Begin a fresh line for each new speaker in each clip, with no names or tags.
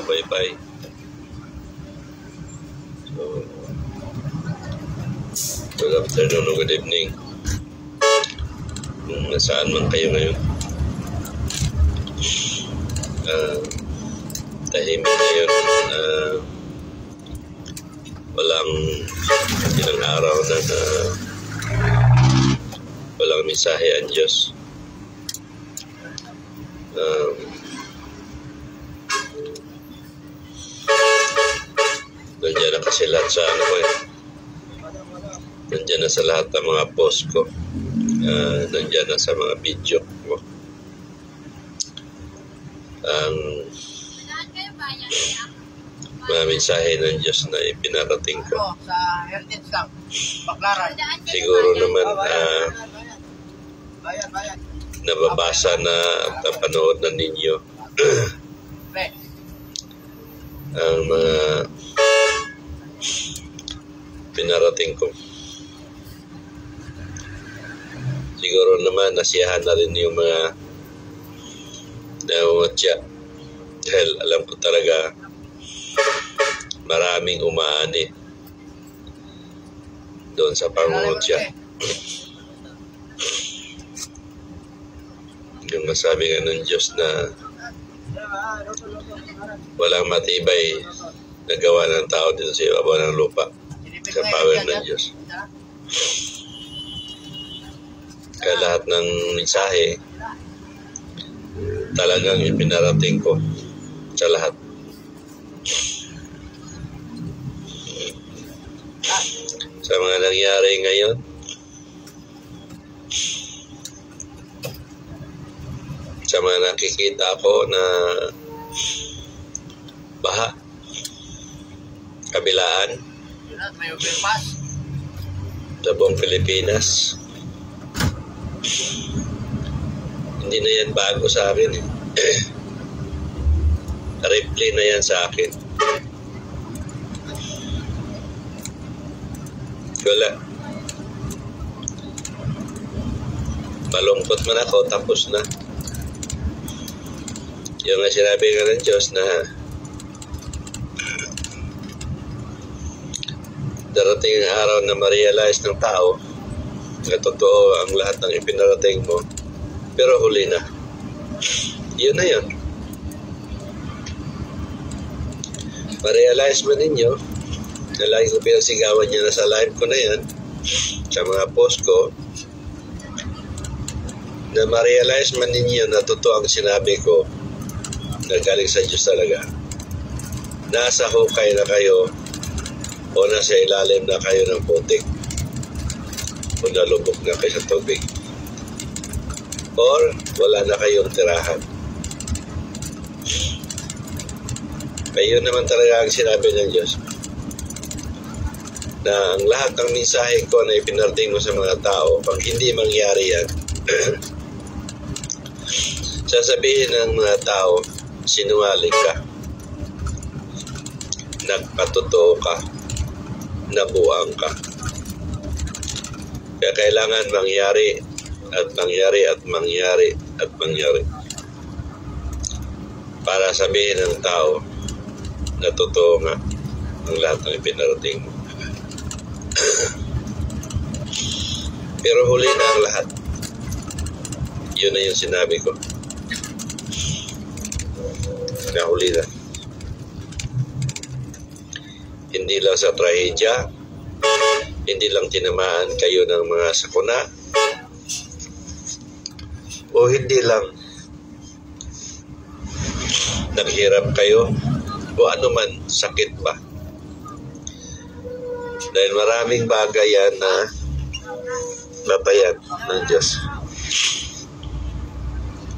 bye-bye. So, good afternoon o good evening. Kung nasaan man kayo ngayon. Tahimik ngayon na walang ilang araw na walang mensahe ang Diyos. Nandiyan na kasi lahat sa nandiyan na sa lahat ng mga post ko. Nandiyan na sa mga video ko. Ang mga mensahe ng Diyos na ipinarating ko. Siguro naman nababasa na at napanood na ninyo ang mga pinarating ko. Siguro naman nasiyahan na rin yung mga nawatya dahil alam ko talaga maraming umaani doon sa pangungutya. Yung masabi nga ng Diyos na walang matibay na gawa ng tao dito sa ibabaw ng lupa sa power ng Diyos. Kaya lahat ng mensahe talagang ipinarating ko sa lahat. Sa mga nangyari ngayon, sa mga nakikita ko na baha, kabilaan, sa buong Pilipinas. Hindi na yan bago sa akin. Replay na yan sa akin. Wala. Malungkot man ako, tapos na. Yung nga sinabi nga ng Diyos na darating ang araw na ma-realize ng tao na totoo ang lahat ng ipinarating mo, pero huli na. Yun na yun. Ma-realize mo ninyo na lagi ko pinagsigawan niya na sa live ko na yan, sa mga post ko, na ma-realize man ninyo na totoo ang sinabi ko na galing sa Diyos talaga. Nasa hukay na kayo o nasa ilalim na kayo ng putik o nalubog na kayo sa tubig or wala na kayong tirahan. Kaya yun naman talaga ang sinabi ng Diyos, na ang lahat ng mensahe ko na ipinarating mo sa mga tao, pag hindi mangyari yan, sasabihin ng mga tao, sinungaling ka, nagpatotoo ka, nabuang ka. Kaya kailangan mangyari at mangyari at mangyari at mangyari para sabihin ng tao na totoo nga ang lahat ng ipinarating mo. Pero huli na ang lahat. Yun na yung sinabi ko. Nahuli na. Hindi lang sa trahedya, hindi lang tinamaan kayo ng mga sakuna, o hindi lang naghirap kayo o anuman sakit pa. Dahil maraming bagay yan na batayan ng Diyos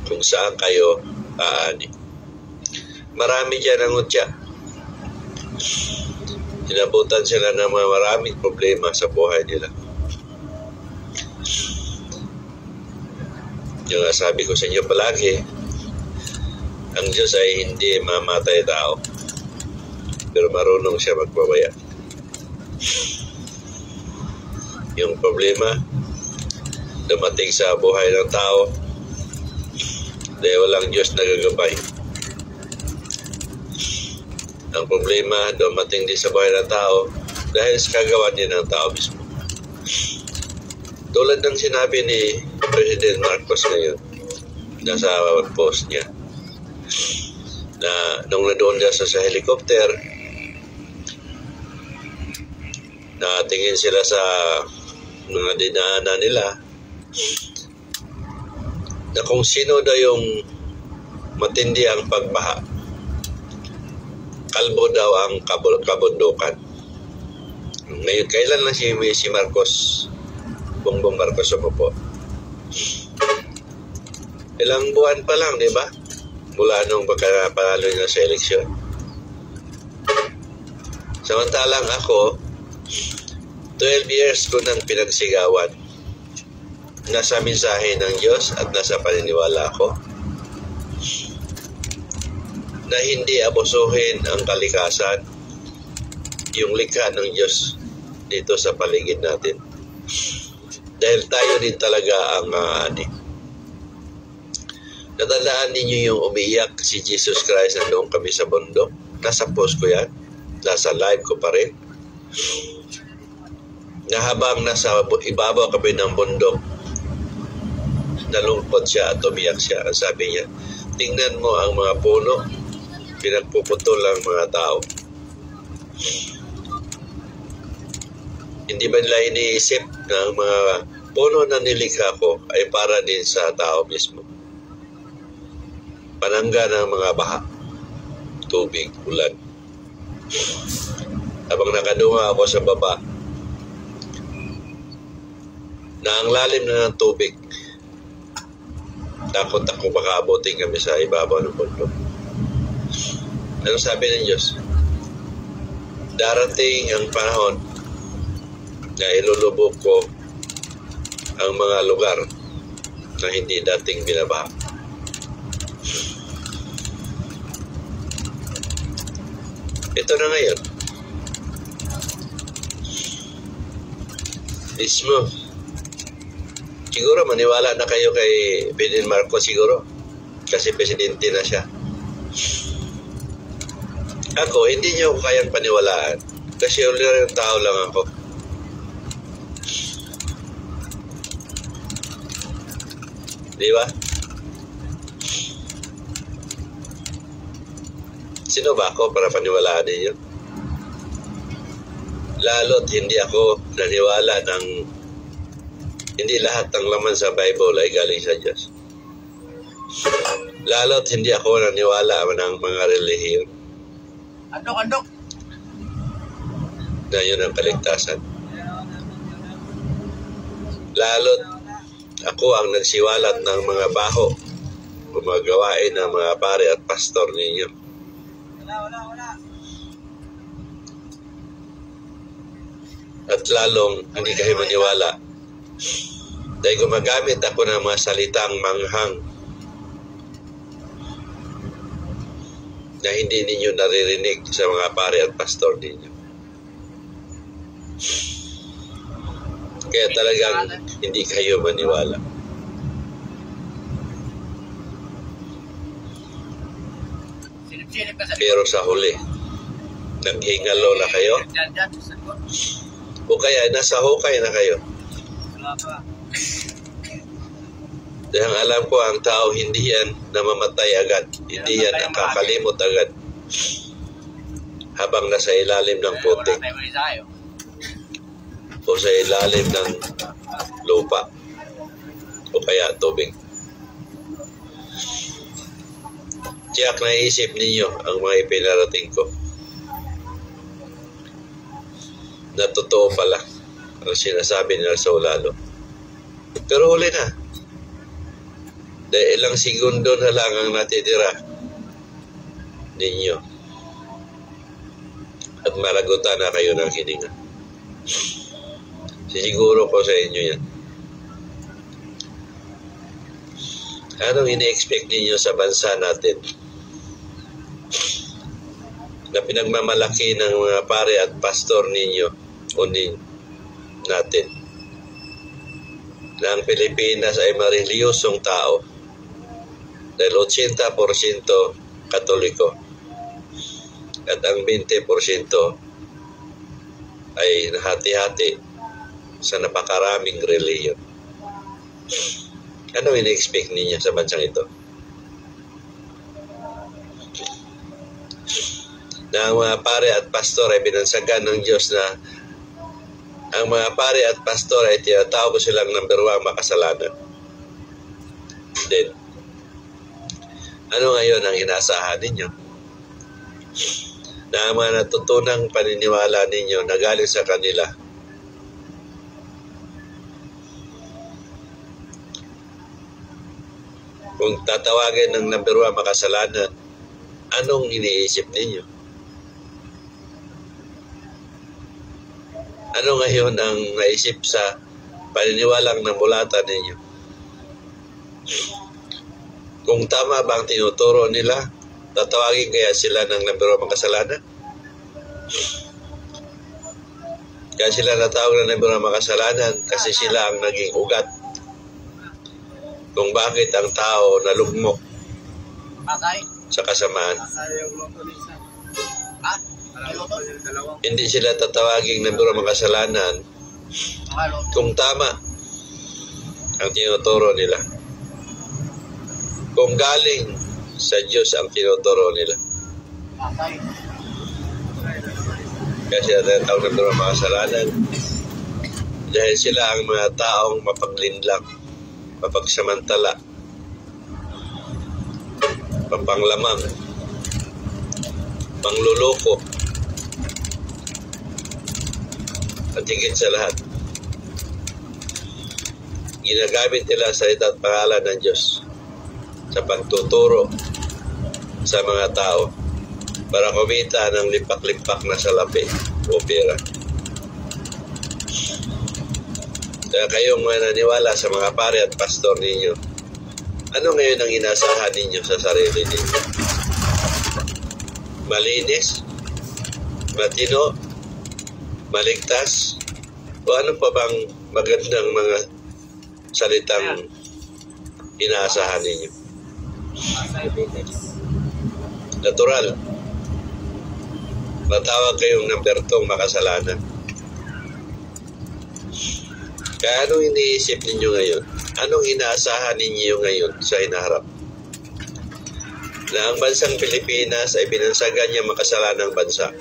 kung saan kayo aani. Marami dyan ang utya. Inabutan sila ng mga maraming problema sa buhay nila. Yung sabi ko sa inyo palagi, ang Diyos ay hindi mamatay tao, pero marunong siya magpabaya. Yung problema dumating sa buhay ng tao dahil walang Diyos na gagabay. Ang problema, dumating din sa buhay ng tao dahil sa kagawa din ng tao mismo. Tulad ng sinabi ni President Marcos ngayon, nasa post niya, na nung nandoon siya sa helicopter, natingin sila sa mga dinaanan nila na kung sino daw yung matindi ang pagbaha, kalbo daw ang kabundukan. Ngayon, kailan lang si Marcos, Bongbong Marcos umupo? Ilang buwan pa lang, di ba? Mula nung pagkapanalo niya sa eleksyon. Samantalang ako, 12 years ko nang pinagsigawan. Nasa mensahe ng Diyos at nasa paniniwala ko na hindi abusuhin ang kalikasan, yung likha ng Diyos dito sa paligid natin. Dahil tayo din talaga ang natandaan ninyo yung umiiyak si Jesus Christ na doon kami sa bundok. Nasa post ko yan. Nasa live ko pa rin. Na habang nasa ibabaw kami ng bundok, nalungkot siya at umiyak siya. Ang sabi niya, tingnan mo ang mga puno, pinagpuputol ang mga tao. Hindi ba nila iniisip na ang mga puno na nilikha ko ay para din sa tao mismo? Panangga ng mga baha, tubig, ulan. Habang nakadunga ako sa baba, na ang lalim na ng tubig, takot ako baka abutin kami sa ibabaw ng bundok. Ano sabi ng Diyos? Darating ang panahon na ilulubog ko ang mga lugar na hindi dating binabaha. Ito na ngayon. Mismo. Siguro maniwala na kayo kay President Marcos siguro. Kasi presidente na siya. Ako, hindi niyo ako kayang paniwalaan. Kasi ordinaryong tao lang ako. Di ba? Sino ba ako para paniwalaan ninyo? Lalo't hindi ako naniwala ng hindi lahat ng laman sa Bible ay galing sa Diyos. Lalo't hindi ako naniwala ng mga relihiyon.
Andok!
Na yun ang kaligtasan. Lalo't ako ang nagsiwalat ng mga baho o mga gawain ng mga pare at pastor ninyo. At lalong hindi kayo maniwala dahil gumagamit ako ng mga salitang manghang na hindi ninyo naririnig sa mga pare at pastor ninyo. Kaya talagang hindi kayo maniwala. Pero sa huli, naghingalo na kayo o kaya nasa hukay na kayo. Dahil alam ko ang tao hindi yan namamatay agad, hindi yan nakakalimot agad habang nasa ilalim ng putik o sa ilalim ng lupa o kaya tubig. Tiyak na iisip ninyo ang mga ipinarating ko na totoo pala ang sinasabi nila sa ulalo. Pero huli na. Dahil ilang segundo na lang ang natitira ninyo. At malagutan na kayo ng hininga. Sisiguro ko sa inyo yan. Anong ini-expect ninyo sa bansa natin? Na pinagmamalaki ng mga pare at pastor ninyo o natin na ang Pilipinas ay mareligyosong tao dahil 80% Katoliko at ang 20% ay nahati-hati sa napakaraming reliyon. Ano ini-expect ninyo sa bansang ito? Na ang mga pare at pastor ay binansagan ng Diyos na ang mga pare at pastor ay tinatawag ko silang number 1 makasalanan. Then, ano ngayon ang inaasahan ninyo? Na ang mga natutunang paniniwala ninyo na galing sa kanila kung tatawagin ng number 1 makasalanan, anong iniisip ninyo? Ano ngayon ang naisip sa paniniwalang nambulatan ninyo? Kung tama ba ang tinuturo nila, tatawagin kaya sila ng number 1 makasalanan? Kaya sila natawag ng number 1 makasalanan kasi sila ang naging ugat kung bakit ang tao nalugmok sa kasamaan. Hindi sila tatawaging number 1 makasalanan kung tama ang tinuturo nila. Kung galing sa Diyos ang tinuturo nila. Kaya sila tatawag ng number 1 makasalanan dahil sila ang mga taong mapaglinlang, mapagsamantala, papanglamang, pangluloko, at higit sa lahat, ginagamit nila sa salita at pangalan ng Diyos sa pagtuturo sa mga tao para kumita ng lipak-lipak na salapi o pera. Kaya kayong mga naniwala sa mga pare at pastor ninyo, ano ngayon ang inasahan ninyo sa sarili ninyo? Malinis? Matino? Maligtas? O ano pa bang magandang mga salitang inaasahan ninyo? Natural. Matawag kayong number 2 makasalanan. Kaya anong iniisip ninyo ngayon? Anong inaasahan ninyo ngayon sa hinaharap? Na ang bansang Pilipinas ay binansagan niya makasalanang bansa.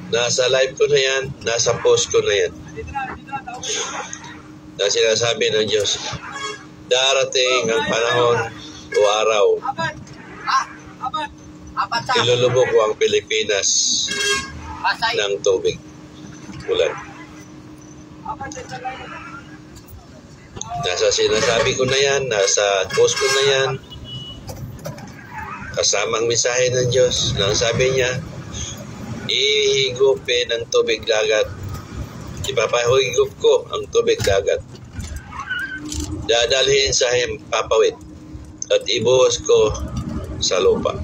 Nasa live ko na yan, nasa post ko na yan. Na sinasabi ng Diyos, darating ang panahon o araw, ilulubog ko ang Pilipinas ng tubig. Ulan. Nasa sinasabi ko na yan, nasa post ko na yan, kasamang mensahe ng Diyos na sabi niya, ihigupin ng tubig dagat, ipapahigop ko ang tubig dagat, dadalhin sa himpapawid at ibuhos ko sa lupa.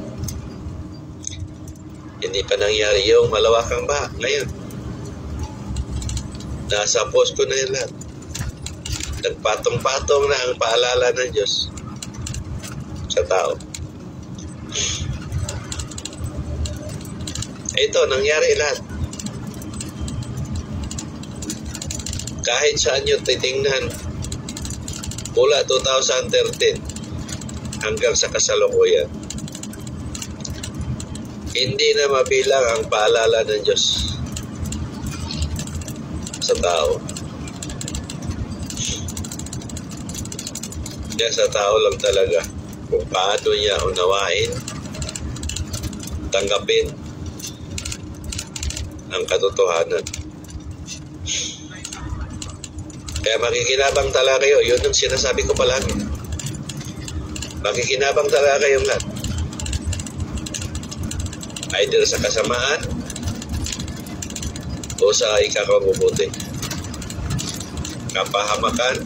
Hindi pa nangyari yung malawakang baha ngayon. Nasa post ko na yan lahat. Nagpatong-patong na ang paalala ng Diyos sa tao. Ito, nangyari lahat. Kahit saan nyo titingnan, mula 2013 hanggang sa kasalukuyan, hindi na mabilang ang paalala ng Diyos sa tao. Kaya sa tao lang talaga kung paano niya unawain, tanggapin ang katotohanan. Kaya makikinabang talaga kayo. Yun ang sinasabi ko palagi. Makikinabang talaga kayong lahat. Either sa kasamaan o sa ikakabubuti. Kapahamakan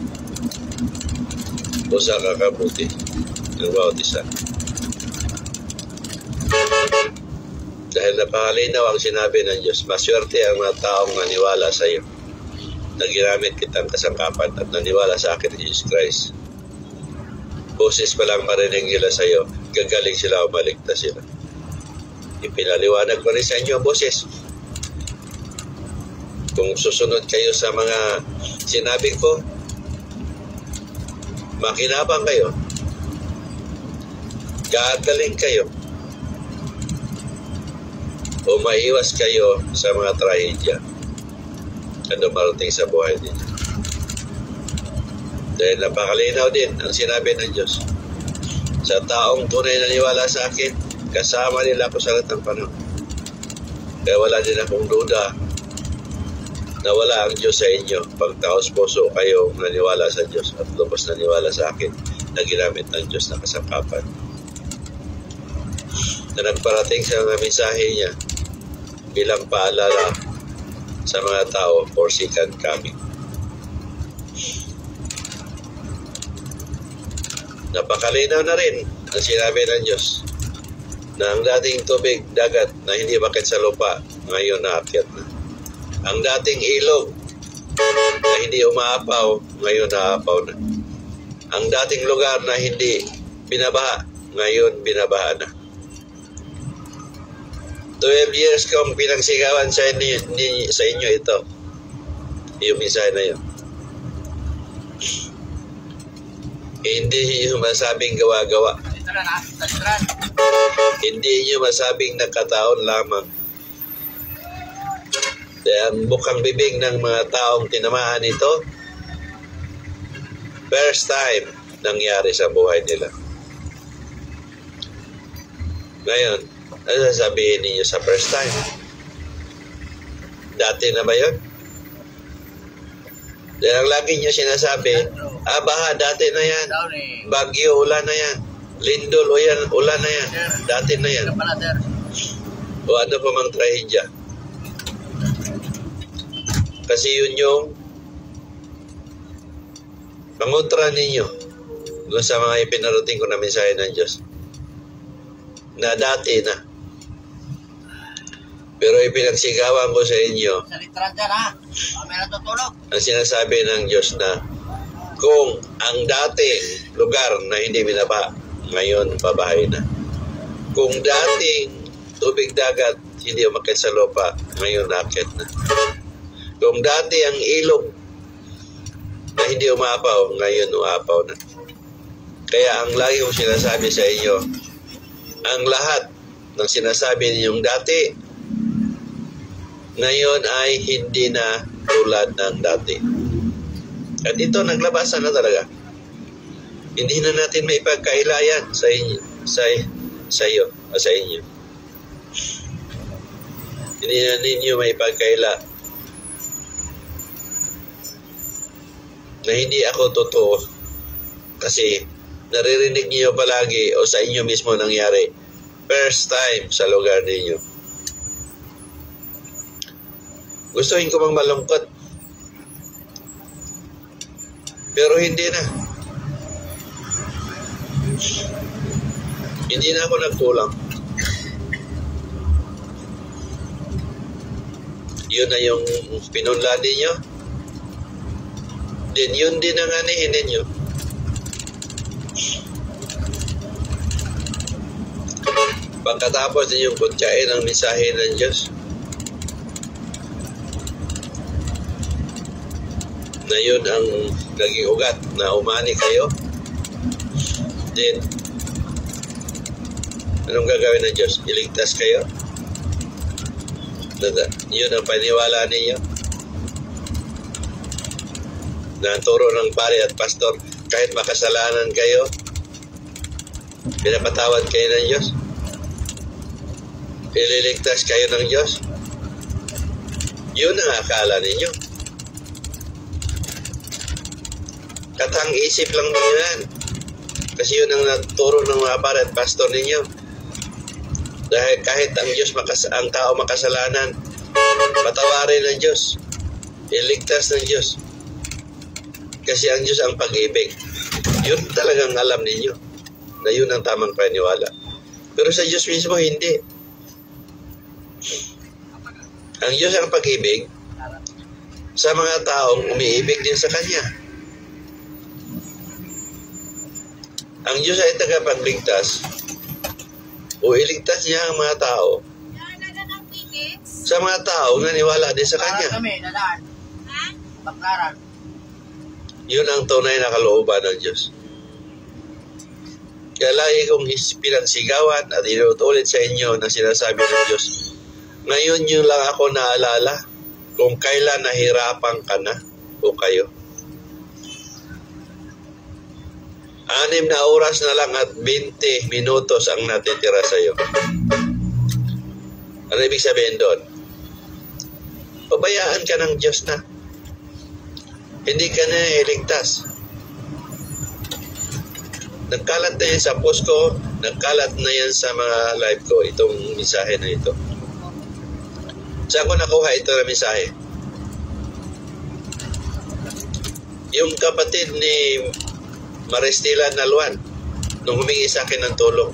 o sa kakabuti ng bawat isa. Dahil napakalinaw ang sinabi ng Diyos, maswerte ang mga taong naniwala sa iyo na ginamit kitang kasangkapan at naniwala sa akin ni Jesus Christ. Boses pa lang marinig nila sa iyo, gagaling sila o maligtas sila. Ipinaliwanag ko rin sa inyo, boses. Kung susunod kayo sa mga sinabi ko, makinabang kayo, gagaling kayo, o maiwas kayo sa mga trahedya na dumarating sa buhay ninyo. Dahil napakalinaw din ang sinabi ng Diyos. Sa taong tunay na niwala sa akin, kasama nila ako sa lahat ng panahon. Kaya wala din akong duda na wala ang Diyos sa inyo pag taos puso kayo naniwala sa Diyos at lubos naniwala sa akin na ginamit ng Diyos na kasangkapan. Na nagparating sa mga mensahe niya bilang paalala sa mga tao for second coming. Napakalinaw na rin ang sinabi ng Diyos na ang dating tubig, dagat na hindi bakit sa lupa, ngayon naakyat na. Ang dating ilog na hindi umaapaw, ngayon naapaw na. Ang dating lugar na hindi binabaha, ngayon binabaha na. 12 years kong pinagsigawan sa inyo ito. Yung mensahe na yun. Hindi nyo masabing gawa-gawa. Hindi nyo masabing nakataon lamang. Ang bukang bibig ng mga taong tinamaan ito, first time nangyari sa buhay nila. Ngayon, ano sasabihin ninyo sa first time? Dati na ba yun? Dahil ang lagi nyo sinasabi, baha, dati na yan. Bagyo, ulan na yan. Lindol, ulan na yan. Dati na yan. O ano pa mang trahedya? Kasi yun yung pangontra ninyo doon sa mga ipinarating ko na mensahe ng Diyos. Na dati na. Pero ipinagsigawan ko sa inyo.
Sa literal dyan ha. May natutulog.
Ang sinasabi ng Diyos na kung ang dating lugar na hindi binaba, ngayon babahay na. Kung dating tubig dagat hindi umakyat sa lupa, ngayon naakyat na. Kung dati ang ilog na hindi umapaw, ngayon umapaw na. Kaya ang lagi kong sinasabi sa inyo, ang lahat ng sinasabi ninyong dati, ngayon ay hindi na tulad ng dati. At ito, naglabasan na talaga. Hindi na natin may pagkailayan sa inyo, sa inyo. Hindi na ninyo may pagkaila na hindi ako totoo kasi naririnig niyo palagi o sa inyo mismo nangyari first time sa lugar ninyo. Gustuhin ko bang malungkot? Pero hindi na. Hindi na ako nagkulang. Yun na yung pinunla ninyo. Then yun din ang anihin ninyo. Pagkatapos ninyong kuntsain ang mensahe ng Diyos na yun ang naging ugat na umani kayo, then anong gagawin ng Diyos? Iligtas kayo? Yun ang paniwala ninyo na turo ng pari at pastor, kahit makasalanan kayo, pinapatawad kayo ng Diyos, ililigtas kayo ng Diyos. Yun ang akala ninyo. Katang isip lang ninyo yan. Kasi yun ang naturo ng mga pari at pastor ninyo. Dahil kahit ang Diyos, ang tao makasalanan, patawarin ng Diyos, iligtas ng Diyos. Kasi ang Diyos ang pag-ibig. Yun talagang alam ninyo na yun ang tamang paniwala. Pero sa Diyos mismo, hindi. Ang Diyos ang pag-ibig sa mga taong umiibig din sa Kanya. Ang Diyos ay tagapagligtas. o iligtas niya ang mga tao sa mga tao naniwala din sa Kanya.
Kami, nadaan. Baklaran.
Yun ang tunay na kalooban ng Diyos. Kaya lagi kong pinagsigawan at inuulit sa inyo na sinasabi ng Diyos, ngayon yun lang ako naalala kung kailan nahirapan ka na o kayo. 6 na oras na lang at 20 minutos ang natitira sa iyo. Ano ibig sabihin doon? Pabayaan ka ng Diyos na. Hindi ka na iligtas. Nagkalat na yan sa post ko, nagkalat na yan sa mga live ko, itong mensahe na ito. Saan ko nakuha ito na mensahe? Yung kapatid ni Maristela Nalwan, nung humingi sa akin ng tulong,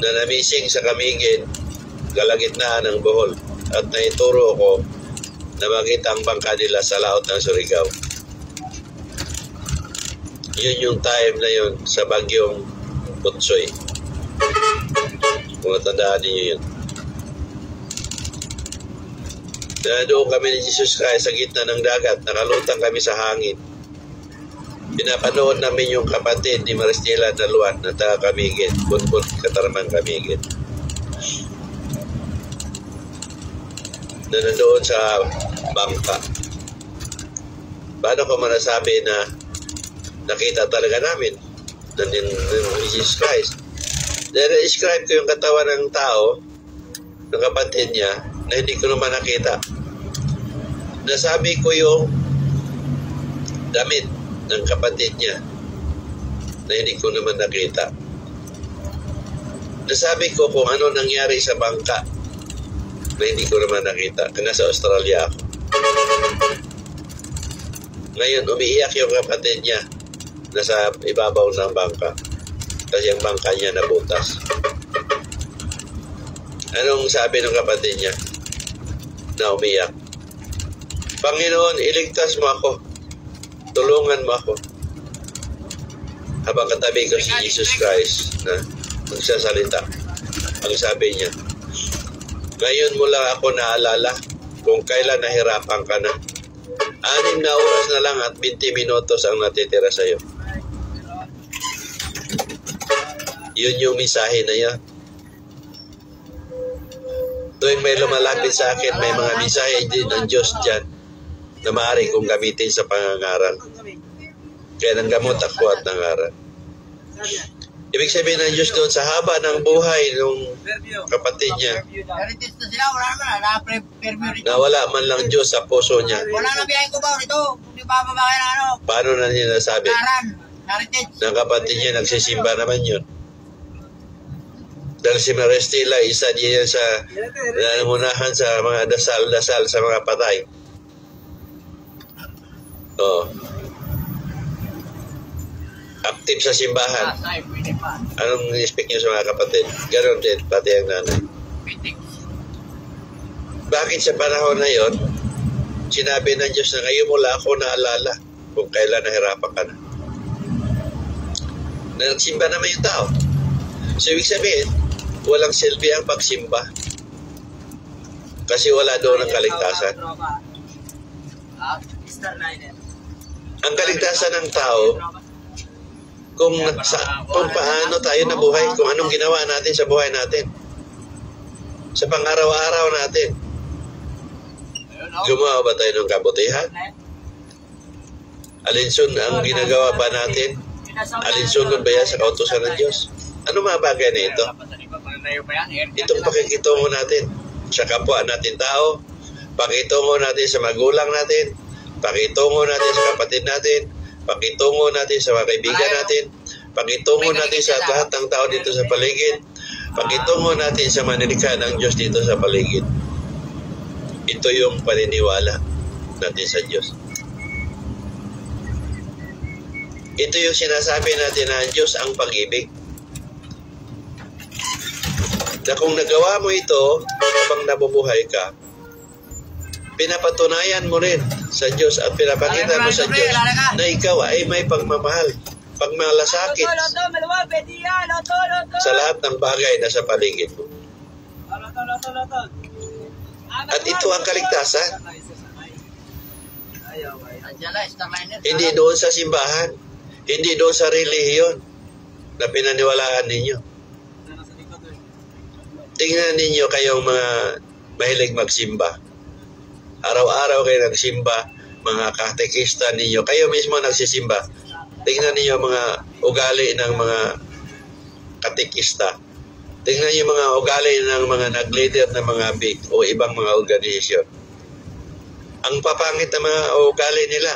na namising sa Camiguin, kalagitnaan ng Bohol, at naituro ko na makita ang bangka nila sa laot ng Surigao. Yun yung time na yun sa bagyong Putsoy. Kung natandaan niyo yun. Doon kami ni Jesus Christ sa gitna ng dagat, nakalutang kami sa hangin. Pinapanood namin yung kapatid ni Maristela Nalwan na taga Camiguin, Bunbun, Katarmang Camiguin. Na nandoon sa bangka. Paano ko manasabi na nakita talaga namin ng Jesus Christ? Dahil na-describe ko yung katawan ng tao, ng kapatid niya, na hindi ko naman nakita. Nasabi ko yung damit ng kapatid niya na hindi ko naman nakita. Nasabi ko kung ano nangyari sa bangka na hindi ko naman nakita. Nasa Australia ako. Ngayon, umiiyak yung kapatid niya nasa ibabaw ng bangka kasi ang bangka niya nabutas. Anong sabi ng kapatid niya na umiyak? Panginoon, iligtas mo ako. Tulungan mo ako. Habang katabi ko si Jesus Christ na magsasalita, ang sabi niya, ngayon mo lang ako naalala kung kailan nahirapan ka na. 6 na oras na lang at 20 minutos ang natitira sa iyo. Yun yung mensahe na yan. Tuwing may lumalapit sa akin, may mga mensahe din ng Diyos dyan na maaari kong gamitin sa pangangaral. Kaya nanggamot ako at nangaral. Ibig sabihin ng Diyos doon sa haba ng buhay ng kapatid niya, nawala man lang Diyos sa puso niya.
Wala na biyahe ko ba rito? Hindi ba babae na ano?
Paano na niya nasabi? Ng kapatid niya nagsisimba naman yun. Dahil si Maristela, isa niya sa nangunahan sa mga dasal-dasal sa mga patay. Active sa simbahan. Anong expect niyo sa mga kapatid? Ganon din, pati ang nanay. Bakit sa panahon na yon, sinabi ng Diyos na ngayon mo lang ako naalala kung kailan nahirapan ka na. Nagsimba naman yung tao. So, ibig sabihin, walang silbi ang pagsimba. Kasi wala doon ang kaligtasan. Ang kaligtasan ng tao, kung paano tayo nabuhay, kung anong ginawa natin sa buhay natin, sa pang-araw-araw natin. Gumawa ba tayo ng kabutihan? Alinsun ang ginagawa ba natin? Alinsunod ba yan sa kautusan ng Diyos? Ano mga bagay na ito? Itong pakikitungo natin sa kapwa natin tao, pakitungo natin sa magulang natin, pakitungo natin sa kapatid natin, pakitungo natin sa mga kaibigan natin, pakitungo natin sa lahat ng tao dito sa paligid, pakitungo natin sa manilikha ng Diyos dito sa paligid. Ito yung paniniwala natin sa Diyos. Ito yung sinasabi natin na Diyos ang pag-ibig. Na kung nagawa mo ito habang nabubuhay ka, pinapatunayan mo rin sa Diyos at pinapakita mo sa Diyos na ikaw ay may pagmamahal pag malasakit, sa lahat ng bagay na sa paligid mo. At ito ang kaligtasan. Hindi doon sa simbahan, hindi doon sa relihiyon na pinaniwalaan ninyo. Tingnan ninyo kayong mga mahilig magsimba. Araw-araw kayo nagsimba, mga katekista ninyo. Kayo mismo nagsisimba. Tingnan ninyo mga ugali ng mga katekista. Tingnan niyo mga ugali ng mga nag-leader ng mga big o ibang mga organisasyon. Ang papangit na mga ugali nila.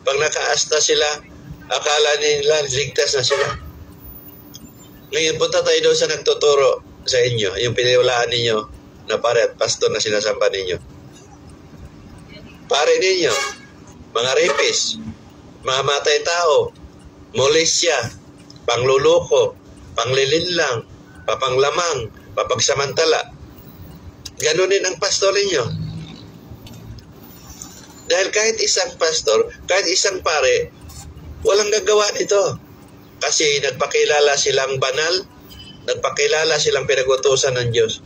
Pag nakaasta sila, akala nila ligtas na sila. Ngayon, punta tayo doon sa nagtuturo sa inyo, yung piniwalaan ninyo na pare at pastor na sinasamba ninyo. Pare ninyo, mga rapist, mga matay tao, molestia, pangluloko, panglilinlang, papanglamang, papagsamantala. Ganon din ang pastor ninyo. Dahil kahit isang pastor, kahit isang pare, walang gagawa nito. Kasi nagpakilala silang banal, nagpakilala silang pinag-utusan ng Diyos.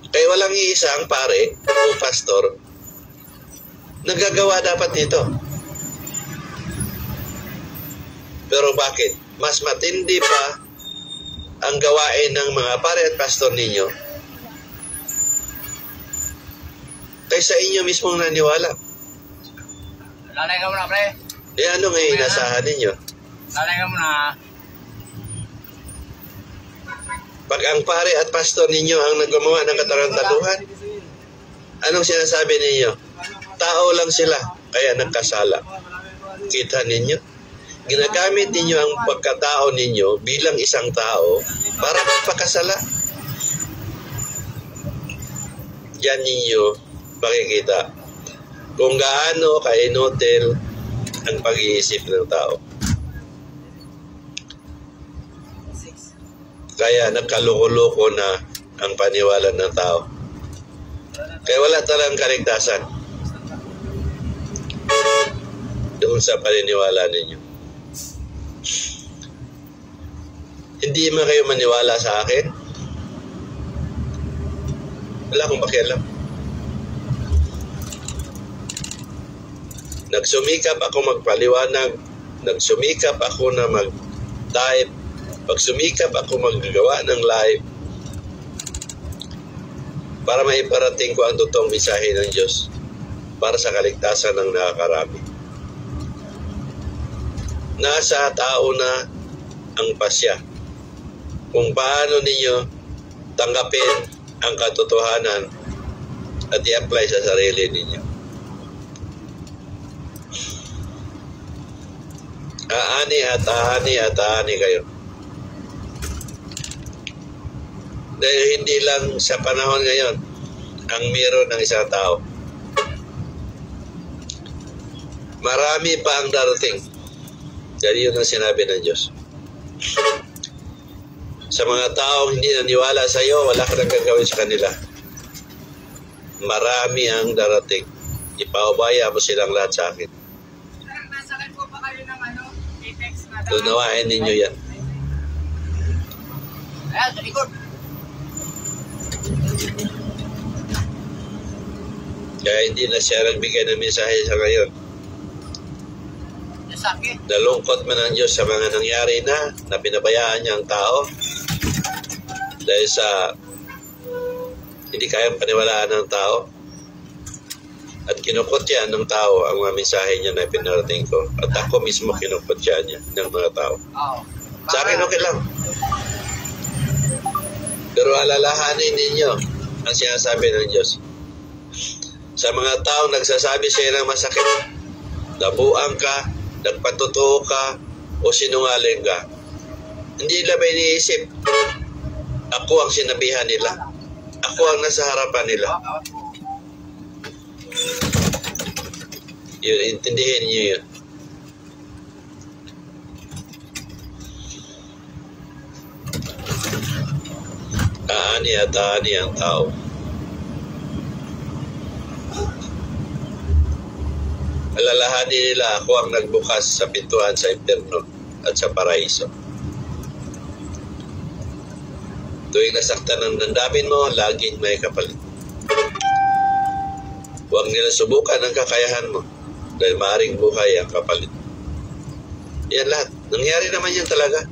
Kaya walang iisang pare o pastor nagagawa dapat nito. Pero bakit? Mas matindi pa ang gawain ng mga pare at pastor ninyo kaysa inyo mismong naniwala.
Lalay ka muna, pre.
Ano ngayon inasahan ninyo?
Lalay ka muna.
Pag ang pare at pastor ninyo ang naggumawa ng katarantaduhan, anong sinasabi ninyo? Tao lang sila, kaya nagkasala. Kita ninyo? Ginagamit ninyo ang pagkatao ninyo bilang isang tao para magpakasala. Diyan ninyo makikita kung gaano ka-inotel ang pag-iisip ng tao. Kaya nagkaloko-loko na ang paniwala ng tao. Kaya wala talagang kaligtasan doon sa paniniwala ninyo. Hindi man kayo maniwala sa akin, wala akong pakialam. Nagsumikap ako magpaliwanag, nagsumikap ako na mag-type, pagsumikap ako maggagawa ng live para maiparating ko ang totoong mensahe ng Diyos para sa kaligtasan ng nakakarami. Nasa tao na ang pasya kung paano ninyo tanggapin ang katotohanan at i-apply sa sarili ninyo. Aani kayo. Dahil hindi lang sa panahon ngayon ang meron ng isang tao. Marami pa ang darating. Dahil yun ang sinabi ng Diyos. Sa mga taong hindi naniwala sa iyo, wala ka nang gagawin sa kanila. Marami ang darating. Ipaubaya mo silang lahat sa akin.
Nasakit po pa kayo ng text na
Tunawain ninyo yan.
ayan, sa likod.
Kaya hindi na siya nagbigay ng mensahe sa ngayon.
Nasakit.
Nalungkot man ang Diyos sa mga nangyari na pinabayaan niya ang tao dahil sa hindi kayang paniwalaan ng tao at kinukot yan ng tao ang mga mensahe niya na pinarating ko at ako mismo kinukot yan niya ng mga tao.
Oo.
Sa akin okay lang. Pero alalahanin ninyo ang sinasabi ng Diyos. Sa mga taong nagsasabi sa iyo ng masakit, nabuang ka, nagpatotoo ka, o sinungaling ka, hindi nila ba iniisip, ako ang sinabihan nila, ako ang nasa harapan nila. Yun, intindihin niyo yun. Aani at aani ang tao. alalahanin nila ako ang nagbukas sa pintuan sa impyerno at sa paraiso. Tuwing nasaktan ng damdamin mo, laging may kapalit. Huwag nila subukan ang kakayahan mo dahil maaaring buhay ang kapalit. Yan lahat. Nangyari naman yan talaga.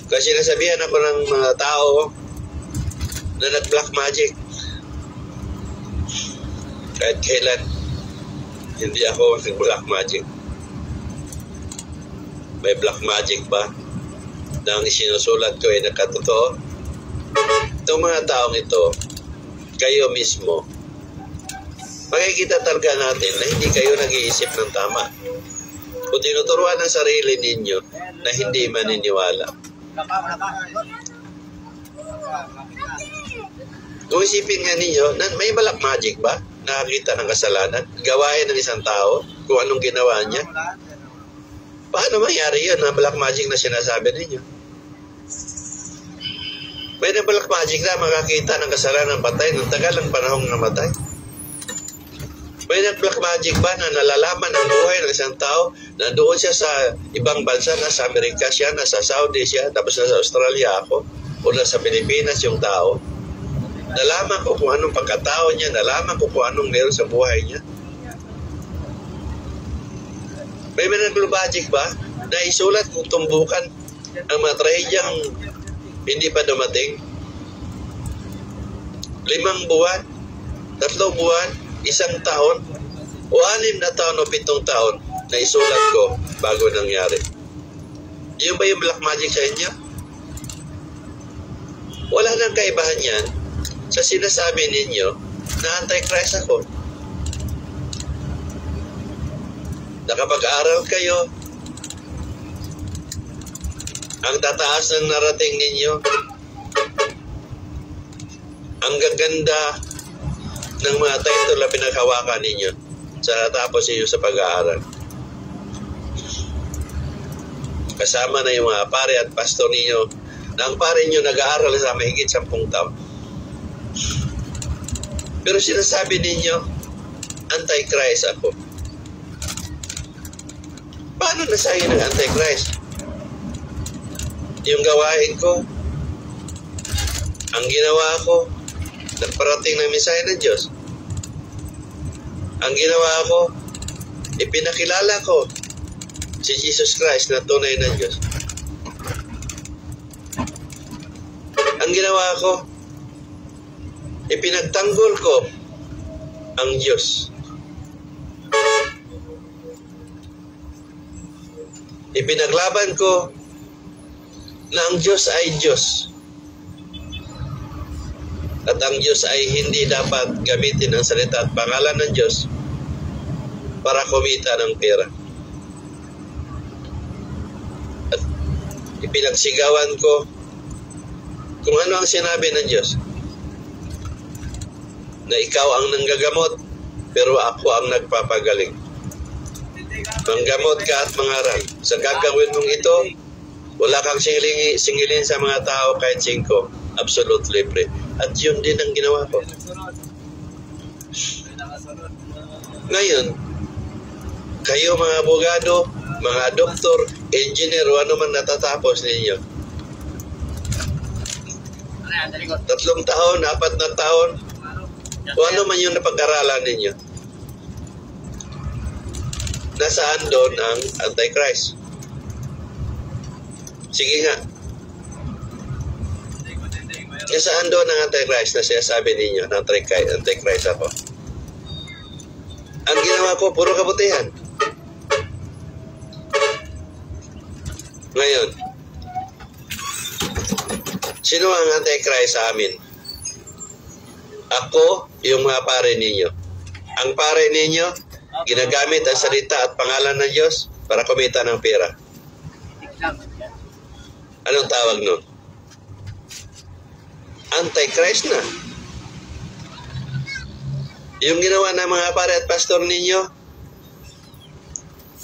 Kasi nasabihan ako ng mga tao na nag-black magic. Kahit kailan, hindi ako nag-black magic. May black magic ba na ang isinusulat ko ay nakatotoo? Itong mga taong ito, kayo mismo, makikita talaga natin na hindi kayo nag-iisip ng tama. Kung tinuturuan ang sarili ninyo na hindi maniniwala. Kung isipin nga ninyo, may black magic ba? Nakakita ng kasalanan? Gawain ng isang tao kung anong ginawa niya? Paano mangyari yun na black magic na sinasabi ninyo? May na black magic na makakita ng kasalanan ng patay ng tagal ng panahong namatay? May nag-black magic ba na nalalaman ang buhay ng isang tao na doon siya sa ibang bansa, nasa Amerika siya, nasa Saudi siya, tapos nasa Australia ako, o nasa Pilipinas yung tao? Nalaman ko kung anong pagkatao niya, nalaman ko kung anong meron sa buhay niya. May nag-black magic ba na isulat kung tumbukan ang mga trahedyang hindi pa dumating? 5 buwan, 3 buwan, 1 taon, o 6 na taon o 7 taon na isulat ko bago nangyari. Yun ba yung black magic sa inyo? Wala nang kaibahan yan sa sinasabi ninyo na anti-Christ ako. Nakapag-aral kayo, ang tataas ng narating ninyo, ang gaganda ng mga title na pinaghawakan ninyo sa natapos ninyo sa pag-aaral. Kasama na yung mga pare at pastor ninyo na ang pare ninyo nag-aaral sa mahigit 10 taon. Pero sinasabi ninyo, anti-Christ ako. Paano nasabi ng anti-Christ? Yung gawain ko, ang ginawa ko, nagparating ng mensahe ng Diyos. Ang ginawa ko, ipinakilala ko si Jesus Christ na tunay na Diyos. Ang ginawa ko, ipinagtanggol ko ang Diyos. Ipinaglaban ko na ang Diyos ay Diyos. At ang Diyos ay hindi dapat gamitin ang salita at pangalan ng Diyos para kumita ng pera. At ipinagsigawan ko kung ano ang sinabi ng Diyos. Na ikaw ang nanggagamot, pero ako ang nagpapagaling. Manggamot ka at mangaral. Sa gagawin mong ito, wala kang singilin sa mga tao kahit 5. Absolutely free. At yun din ang ginawa ko. Ngayon, kayo mga abogado, mga doktor, engineer, o ano man natatapos ninyo. 3 taon, 4 na taon, o ano man yung napag-aralan ninyo. Nasaan doon ang Antichrist? Sige nga. Nasaan doon ang Antichrist na sinasabi ninyo na Antichrist ako? Ang ginawa ko, puro kabutihan. Ngayon, sino ang Antichrist sa amin? Ako, yung mga pare ninyo. Ang pare ninyo, ginagamit ang salita at pangalan ng Diyos para kumita ng pera. Anong tawag nun? Antichrist na. Yung ginawa ng mga pare at pastor ninyo,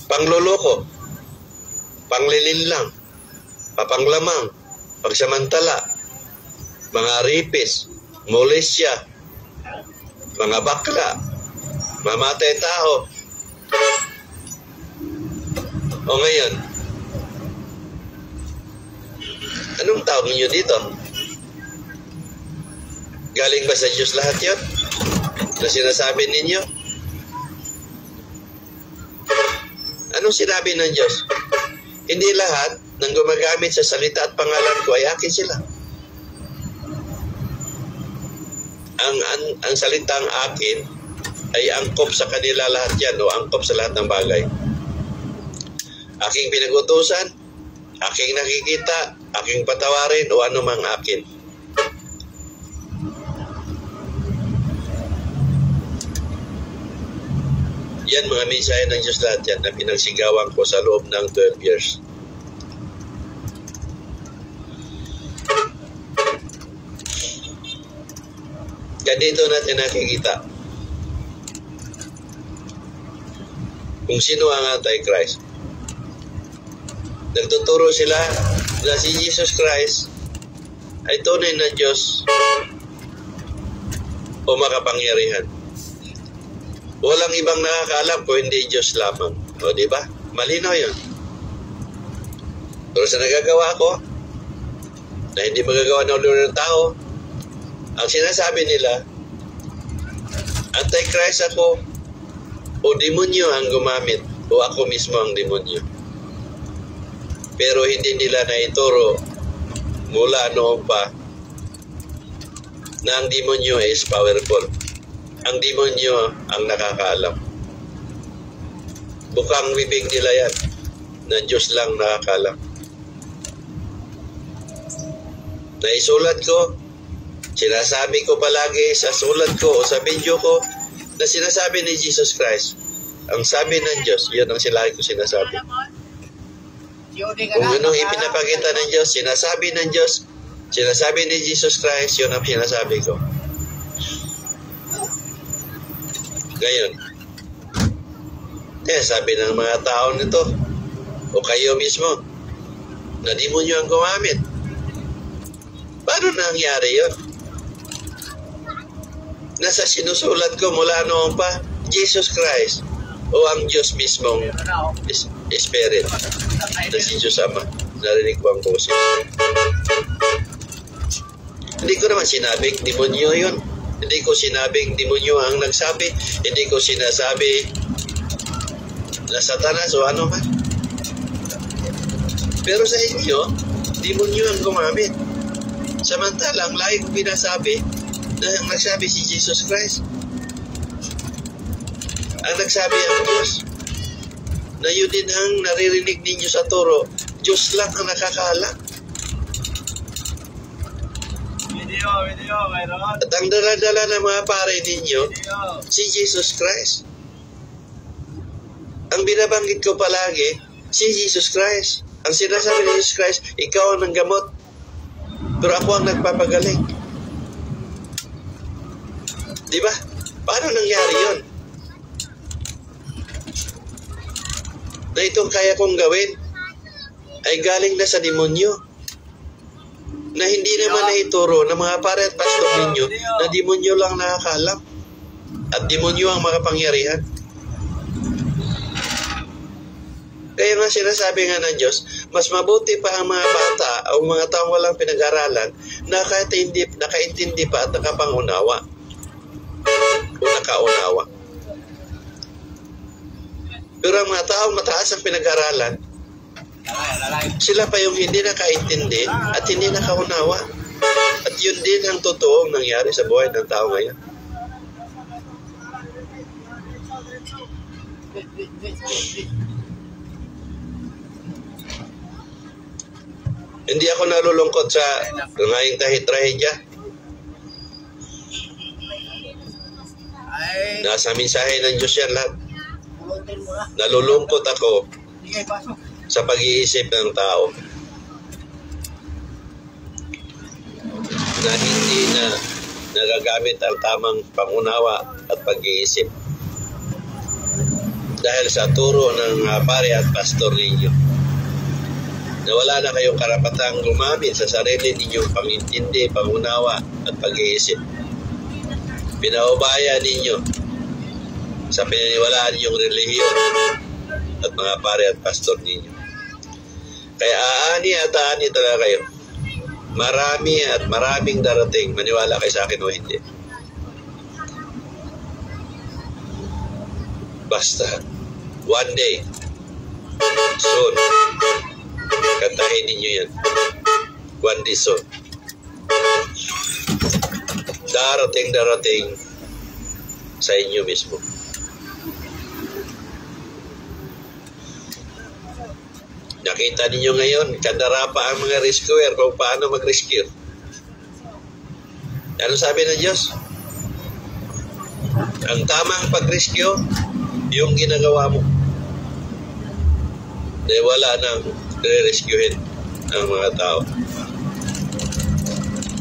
pangloloko, panglilinlang, papanglamang, pagsamantala, mga ripis, molesya, mga bakla, Mamatay tao. O ngayon, anong tawag ninyo dito? Galing ba sa Diyos lahat yun? Na sinasabi ninyo? Anong sinabi ng Diyos? Hindi lahat ng gumagamit sa salita at pangalan ko ay akin sila. Ang salitang akin ay angkop sa kanila lahat yan o angkop sa lahat ng bagay. Aking pinag-utusan, aking nakikita, aking patawarin o anumang akin. Yan mga mensahe ng Diyos lahat yan na pinagsigawan ko sa loob ng 12 years. Kaya dito natin nakikita kung sino ang Antichrist. Nagtuturo sila na si Jesus Christ ay tunay na Diyos o makapangyarihan. Walang ibang nakakaalam kung hindi Diyos lamang. O diba? Malinaw yun. Pero sa nagagawa ko, na hindi magagawa ng ulo ng tao, ang sinasabi nila, Antichrist ako, o demonyo ang gumamit, o ako mismo ang demonyo. Pero hindi nila naituro mula noon pa na ang demonyo is powerful. Ang demonyo ang nakakaalam. Bukang bibig nila yan na Diyos lang nakakaalam. Naisulat ko, sinasabi ko palagi sa sulat ko o sa video ko na sinasabi ni Jesus Christ. Ang sabi ng Diyos, yun ang silagi ko sinasabi. Kung anong ipinapakita ng Diyos, sinasabi ng Diyos, sinasabi ni Jesus Christ, yun ang sinasabi ko. Ngayon, sabi ng mga tao nito, o kayo mismo, na demonyo ang gumamit. Paano nangyari yun? Nasa sinusulat ko mula noon pa, Jesus Christ, o ang Diyos mismong Spirit, na si Diyos Ama. Narinig ko ang boses. Hindi ko naman sinabing demonyo yun. Hindi ko sinabing demonyo ang nagsabi. Hindi ko sinasabi na Satanas o ano man. Pero sa inyo, demonyo ang gumamit. Samantalang lagi ko pinasabi na nagsabi si Jesus Christ. Ang nagsabi ang Diyos. Na yun din ang naririnig ninyo sa turo. Diyos lang ang nakakaalam. At ang dala-dala ng mga pare ninyo, si Jesus Christ. Ang binabanggit ko palagi, si Jesus Christ. Ang sinasabi ni Jesus Christ, ikaw ang nanggamot, pero ako ang nagpapagaling. Diba? Paano nangyari yun? Na itong kaya kong gawin ay galing na sa demonyo. Na hindi naman naituro ng mga pare at pastor ninyo na demonyo lang nakakaalam at demonyo ang makapangyarihan. Kaya nga sinasabi nga ng Diyos, mas mabuti pa ang mga bata o mga taong walang pinag-aralan na nakaintindi pa at nakapangunawa o nakaunawa. Pero ang mga taong mataas ang pinag-aralan, sila pa yung hindi nakaintindi at hindi nakaunawa. At yun din ang totoong nangyari sa buhay ng tao ngayon. Hindi ako nalulungkot sa ngayong trahedya. Nasa mensahe ng Diyos yan lahat. Nalulungkot ako sa pag-iisip ng tao na hindi na nagagamit ang tamang pangunawa at pag-iisip dahil sa turo ng pare at pastor ninyo na wala na kayong karapatang gumamit sa sarili ninyong pangintindi, pangunawa at pag-iisip. Pinaubaya ninyo sa pininiwalaan yung relihiyon at mga pare at pastor ninyo. Kaya aani talaga kayo. Marami at maraming darating. Maniwala kayo sa akin o hindi. Basta, one day, soon, kantahin ninyo yan. One day soon. Darating sa inyo mismo. Nakita ninyo ngayon, kandarapa ang mga rescuer kung paano mag-rescue. Ano sabi ng Diyos? Ang tamang pag-rescue, yung ginagawa mo. Dahil wala nang re-rescuehin ang mga tao.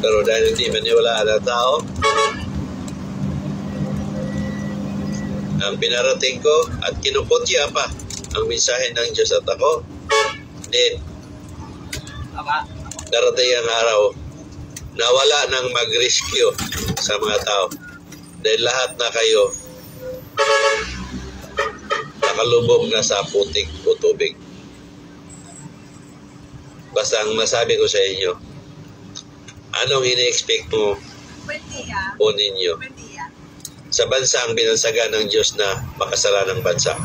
Pero dahil hindi maniwalaan ang tao, ang pinarating ko at kinukutya pa ang mensahe ng Diyos at ako, din. Darating ang araw na wala nang mag-rescue sa mga tao. Dahil lahat na kayo nakalubog na sa putik o tubig. Basta ang masabi ko sa inyo, anong ini-expect mo o ninyo sa bansang binansagan ng Diyos na makasalanang bansa?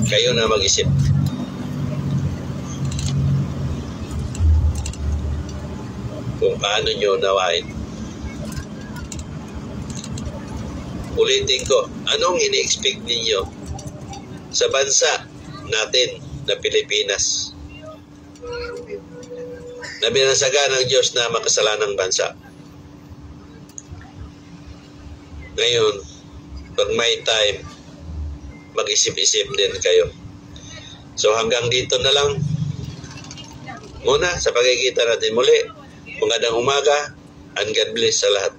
Kayo na mag-isip. Kung paano nyo nawain. Ulitin ko, anong ini-expect ninyo sa bansa natin na Pilipinas na binansagan ng Diyos na makasalanang bansa? Ngayon, pag may time, mag-isip-isip din kayo. So hanggang dito na lang muna sa pagkikita natin muli. Magandang umaga and God bless sa lahat.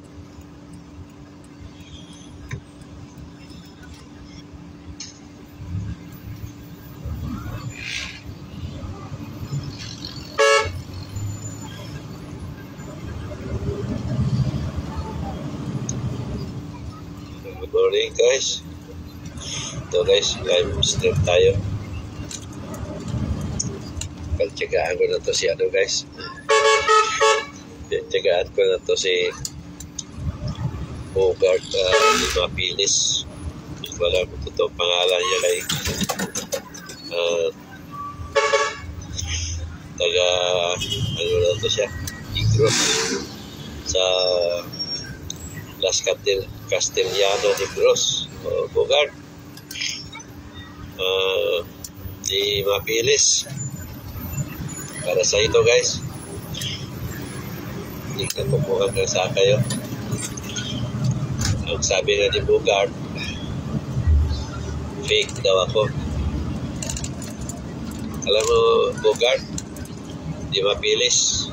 Good morning guys. Ito guys, live stream tayo. Pagtsagaan ko na to si ano guys. Pagtsagaan ko na to si Bogart Mapilis. Wala ko totoong pangalan niya kay taga ano na to siya Negros sa Las Castellano Negros. Bogart di Mapilis para sa ito guys. Hindi ka pupukan ng saan kayo. Ang sabi nga ni Bogart, fake daw ako. Alam mo Bogart, di Mapilis,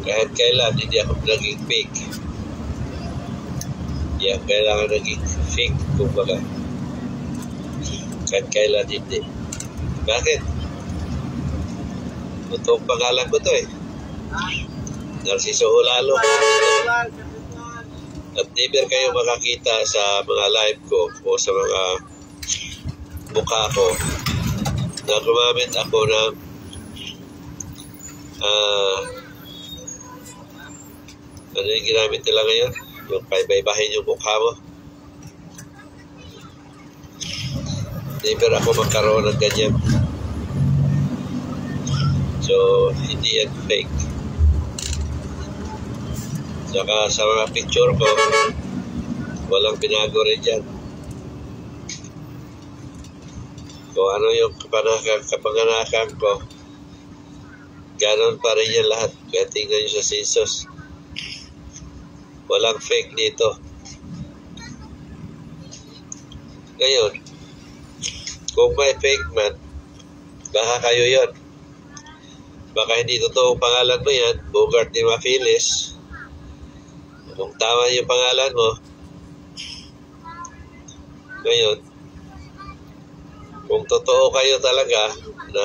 kahit kailan hindi ako naging fake. Hindi ako kailangan naging fake kumbaga. Kahit kailan hindi. Bakit? Totoong pangalan ko to eh. Narciso Olalo. At never kayo makakita sa mga live ko o sa mga mukha ko na gumamit ako ng ano yung ginamit nila ngayon? Yung paibaybahin yung mukha mo. Never ako magkaroon ng ganyan. So, hindi yan fake. Saka sa mga picture ko, walang binago rin dyan. Kung ano yung kapanganakan ko, ganon pa rin yan lahat. Kaya tingnan nyo sa census. Walang fake dito. Ngayon, kung may fake man, baka kayo yon. Baka hindi totoong pangalan mo yan, Bogart de Mapilis. Kung tama yung pangalan mo, ngayon, kung totoo kayo talaga na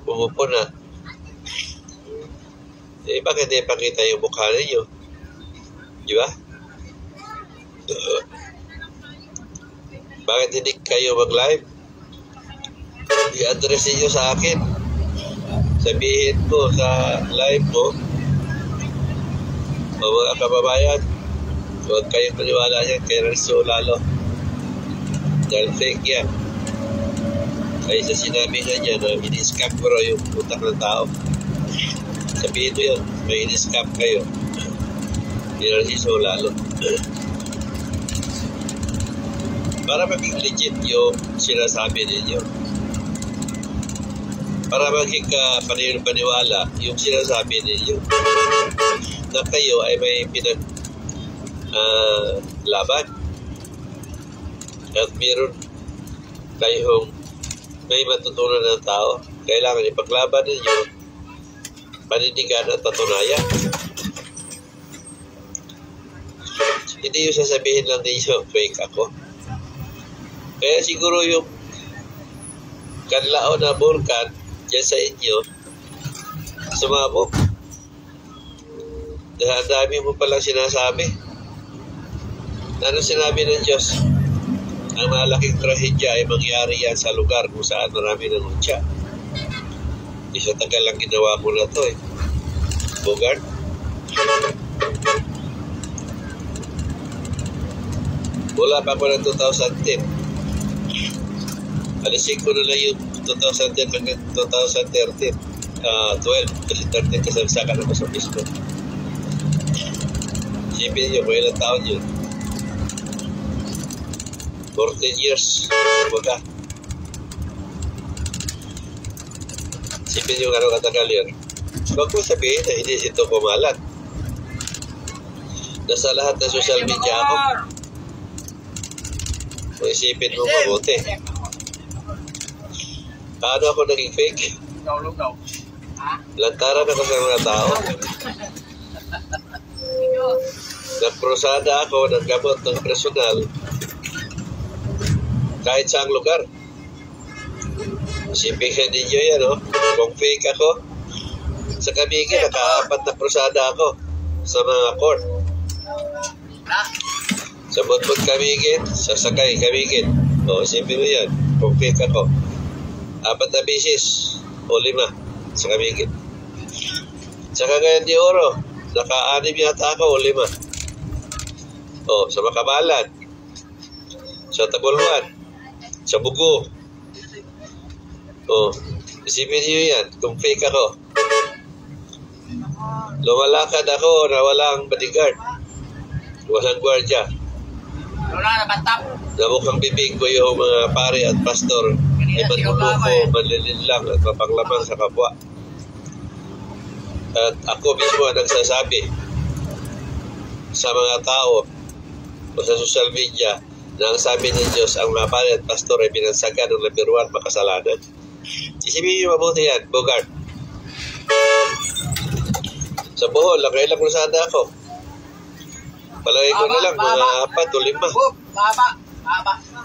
pumupuna, eh bakit di pakita yung mukha ninyo? Di ba? Bakit hindi kayo mag-live? I-address niyo sa akin. Sabihin ko sa live mo, o mga kababayan, huwag kayong maniwala yan kay Renzo lalo. Dahil fake yan. Kaya sa sinabi na niya na in-scam ko raw yung utak ng tao. Sabihin mo yun, may in-scam kayo. Renzo lalo. Para maging legit yung sinasabi ninyo. Para maging paniwala yung sinasabi ninyo na kayo ay may laban at meron kayong may matutunan ng tao. Kailangan ipaglaban ninyo panindigan at patunayan. Hindi yung sasabihin lang ninyo fake ako. Kaya siguro yung kanlao na bulkan dyan sa inyo sumabog. Dahil ang dami mo palang sinasabi. Ano sinabi ng Diyos? Ang malaking trahedya ay mangyari yan sa lugar kung saan marami ng utya. Isa tagal lang ginawa ko na to eh. Bogart. Wala pa ako ng 2010. Alisin ko na lang yung 2010 hanggang 2013. 12. Kasi 13 kasagsakan ako sa Facebook. Sipin nyo, kung ilang taon yun. 14 years. Baga. Sipin nyo gano'ng katagal yun. Huwag ko sabihin na hindi ito pumalat. Nasa lahat ng social media ako. Kung isipin mo mabuti. Paano ako naging fake? Lantaran ako sa mga tao. Nagprosada ako ng gamot ng personal kahit saang lugar. Isipin ninyo yan, no? Kung fake ako, sa Camiguin, naka-4 na prosada ako sa mga court. Sa Budbud Camiguin, sa Sakay Camiguin. O, isipin mo yan, kung fake ako. 4 na bisis o 5 sa Camiguin. Sa Cagayan de Oro, naka-6 yata ako o 5. O, sa Makabalan, sa Tagulwan, sa Bugo. O, isipin niyo yan, kung fake ako. Lumalakad ako na walang bodyguard. Walang gwardiya. Na mukhang bibig ko yung mga pare at pastor ay manluloko, manlilinlang at mapanglamang sa kapwa. At ako mismo ang nagsasabi sa mga tao o sa social media na ang sabi ng Diyos, ang mga pare at pastor ay binansagan ng labiruan makasalanan. Isipin niyo mabuti yan, Bogart. Sa Bohol, nakailang krusada ako. Palagay ko na lang, mga 4 o 5.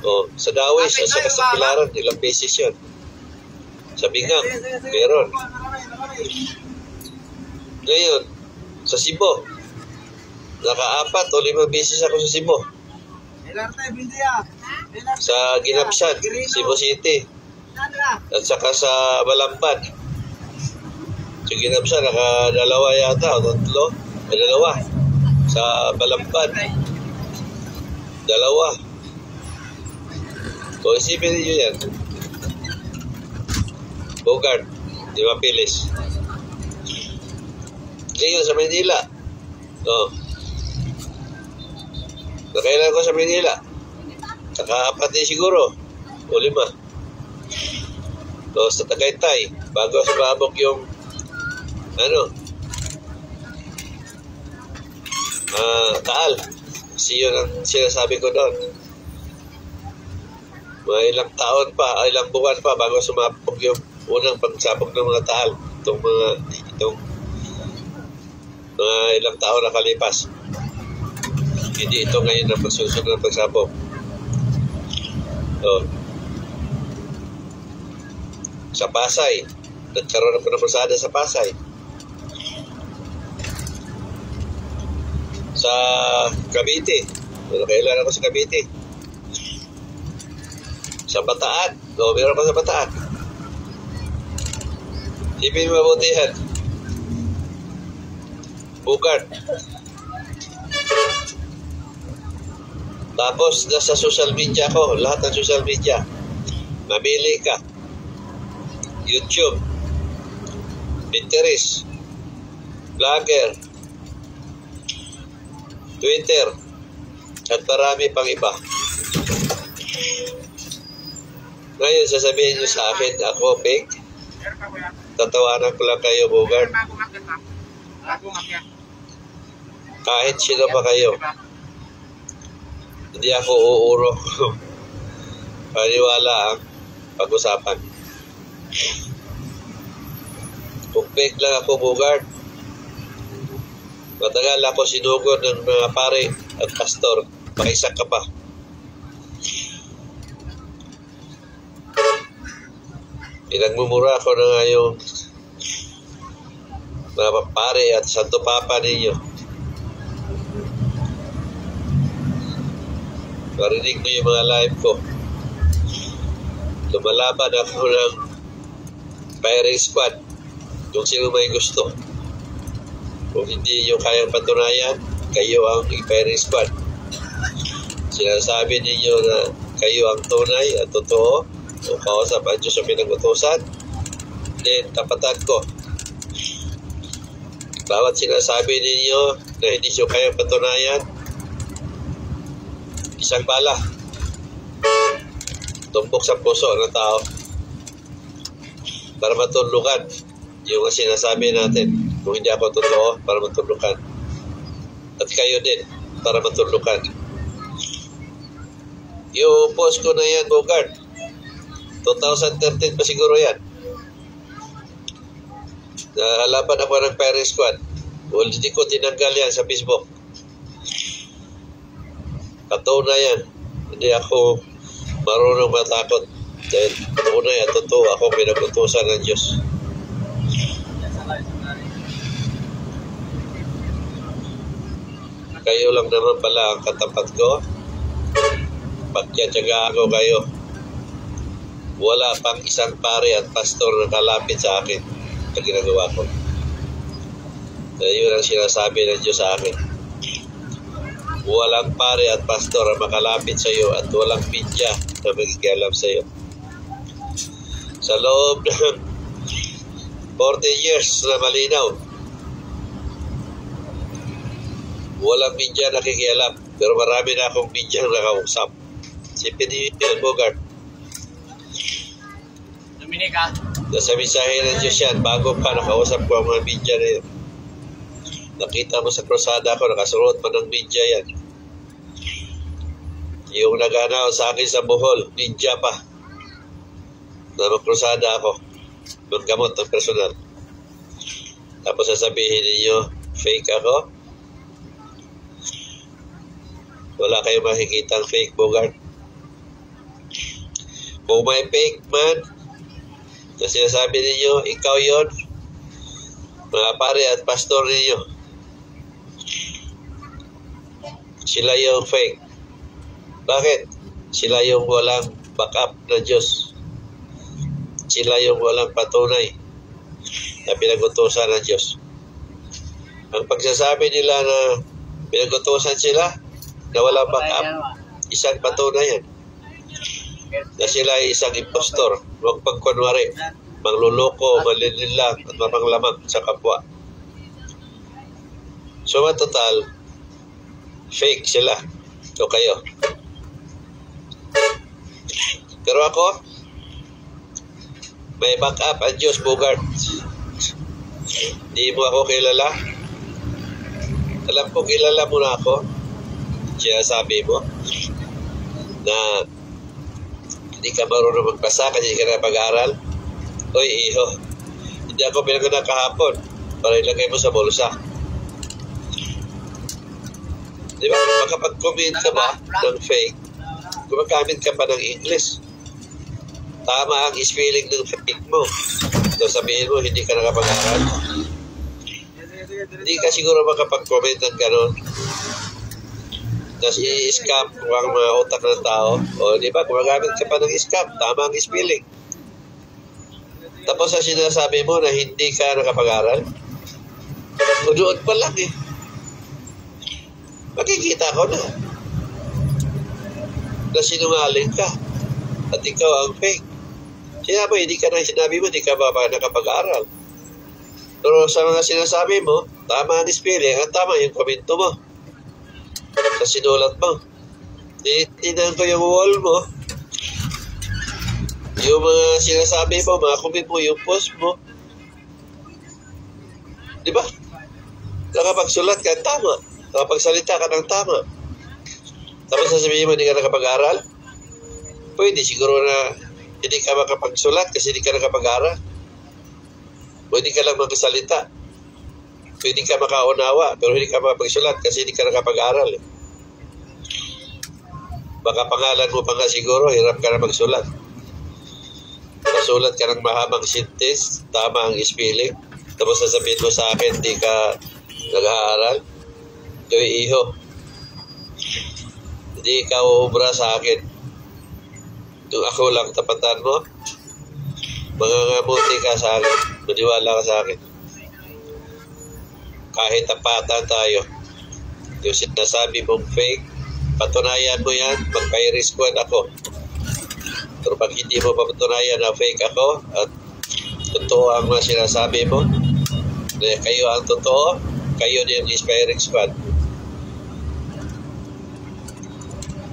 O, sa Dawis, at saka sa Pilaran, ilang beses yun. Sa Bingang, meron. Ngayon, sa Cebu, naka-4 o 5 beses ako sa Cebu. Sa Ginapsan, Cebu City. At saka sa Balamban. Sa Ginapsan, naka-2 yata o 3. 2. Sa Balamban, 2. So, isipin niyo yan. Bogart, di ba Pilis? Ngayon sa Manila. O. Nakailan ko sa Manila. Naka-4 din siguro. O 5. So, sa Tagaytay, bago sumabog yung Taal. Kasi yun ang sinasabi ko doon. Mga ilang taon pa, ilang buwan pa bago sumabog yung unang pagsabog ng mga Taal. Itong mga ilang taon na kalipas. Hindi ito ngayon na pagsusunod ng pagsabog. So, sa Pasay, nagkaroon ako ng pasada sa Pasay. Sa Cavite, Kailan ako sa Cavite. Sa Bataan. O, meron pa sa Bataan. Sipin mo mabuti yan. Bugard. Tapos, nasa social media ko, lahat ng social media. Mamili ka. YouTube, Pinterest, Vlogger, Twitter, at marami pang iba. Ngayon, sasabihin nyo sa akin, ako, fake. Tatawanan ko lang kayo, Bugard. Kahit sino pa kayo. Hindi ako uuro. Paniwala ang pag-usapan. Kung fake lang ako, Bugard, matagal ako sinugod ng mga pare at pastor. Pakisak ka pa. Pinagmumura ko na nga yung mga pare at santo papa ninyo. Marinig mo yung mga live ko. Lumalaban ako ng firing squad. Kung sino may gusto. Kung hindi nyo kayang patunayan, kayo ang firing squad. Sinasabi ninyo na kayo ang tunay at totoo o kausap ang Diyos ang pinag-utusan, then tapatan ko. Bawat sinasabi ninyo na hindi nyo kayang patunayan, isang bala. Tumbok sa puso ng tao para matulukan yung sinasabi natin. Kung hindi ako totoo, para matulukan. At kayo din, para matulukan. Yung post ko na yan, Bugard, 2013 pa siguro yan. Nalaban ako ng firing squad. Hindi ko tinanggal yan sa Facebook. Katunayan, hindi ako marunong matakot. Dahil tunay at totoo ako pinag-utusan ng Diyos. Kayo lang naman pala ang katapat ko. Pagtsatsaga ako kayo. Wala pang isang pare at pastor na kalapit sa akin na ginagawa ko. Yun ang sinasabi ng Diyos sa akin. Walang pare at pastor na makalapit sa iyo at walang media na magigialam sa iyo. Sa loob ng 40 years na malinaw, walang media nakikialam, pero marami na akong media nakausap. Si Pinipil Bugard.
Dominica.
Nasa mensahe ng Diyos yan, bago pa nakausap ko ang mga media na yun. Nakita mo sa krusada ko, nakasurot pa ng media yan. Yung naganaw sa akin sa Bohol, ninja pa. Na magkrusada ako, maggamot ng personal. Tapos sasabihin ninyo, fake ako. Wala kayong makikita ang fake, Bugard. Kung may fake man, na sinasabi ninyo, ikaw yon, mga pare at pastor ninyo, sila yung fake. Bakit? Sila yung walang backup na Diyos. Sila yung walang patunay na pinag-utusan ng Diyos. Ang pagsasabi nila na pinag-utusan sila na walang backup, isang patunayan na sila ay isang impostor, huwag pagkunwari, mangluloko, malililang at mamanglamang sa kapwa. So, total, fake sila o kayo. Pero ako, may backup ang Diyos, Bugard. Di mo ako kilala. Alam ko, kilala mo na ako. Siya sabi mo na hindi ka marunong magbasa kasi hindi ka na pag-aaral. Oy, iho, hindi ako pinaganak kahapon para ilagay mo sa bulsa. Di ba? Makapag-comment ka ba ng fake, gumagamit ka pa ng English. Tama ang spelling ng fake mo. So sabihin mo, hindi ka nakapag-aaral. Hindi ka siguro makapag-comment ng gano'n. Tapos i-scam ang mga utak ng tao. O di ba, gumagamit ka pa ng scam, tama ang spelling. Tapos ang sinasabi mo na hindi ka nakapag-aral, unood pa lang eh. Makikita ko na sinungaling ka at ikaw ang fake. Sinabi mo, hindi ka ba nakapag-aral. Pero sa mga sinasabi mo, tama ang spelling at tama yung komento mo. Sa sinulat mo. Tinan ko yung wall mo. Yung mga sinasabi mo, mga comment mo, yung post mo. Di ba? Nakapagsulat ka, tama. Nakapagsalita ka ng tama. Tapos sasabihin mo, hindi ka nakapag-aral? Pwede, siguro na hindi ka makapagsulat kasi hindi ka nakapag-aral. Pwede ka lang magsalita. Pwede ka makaunawa, pero hindi ka makapagsulat kasi hindi ka nakapag-aral. Baka pangalan mo pa nga siguro, hirap ka na magsulat. Masulat ka ng mahabang sentence, tama ang spelling. Tapos sasabihin mo sa akin, hindi ka nag-aaral. Ito'y iho. Hindi ka uubra sa akin. Kung ako lang tapatan mo, mangangamuti ka sa akin. Maniwala ka sa akin. Kahit tapatan tayo. Yung sinasabi mong fake, patunayan mo yan, mag-fire squad ako. Pero pag hindi mo papatunayan na fake ako at totoo ang mga sinasabi mo, kayo ang totoo, kayo din yung inspiring squad.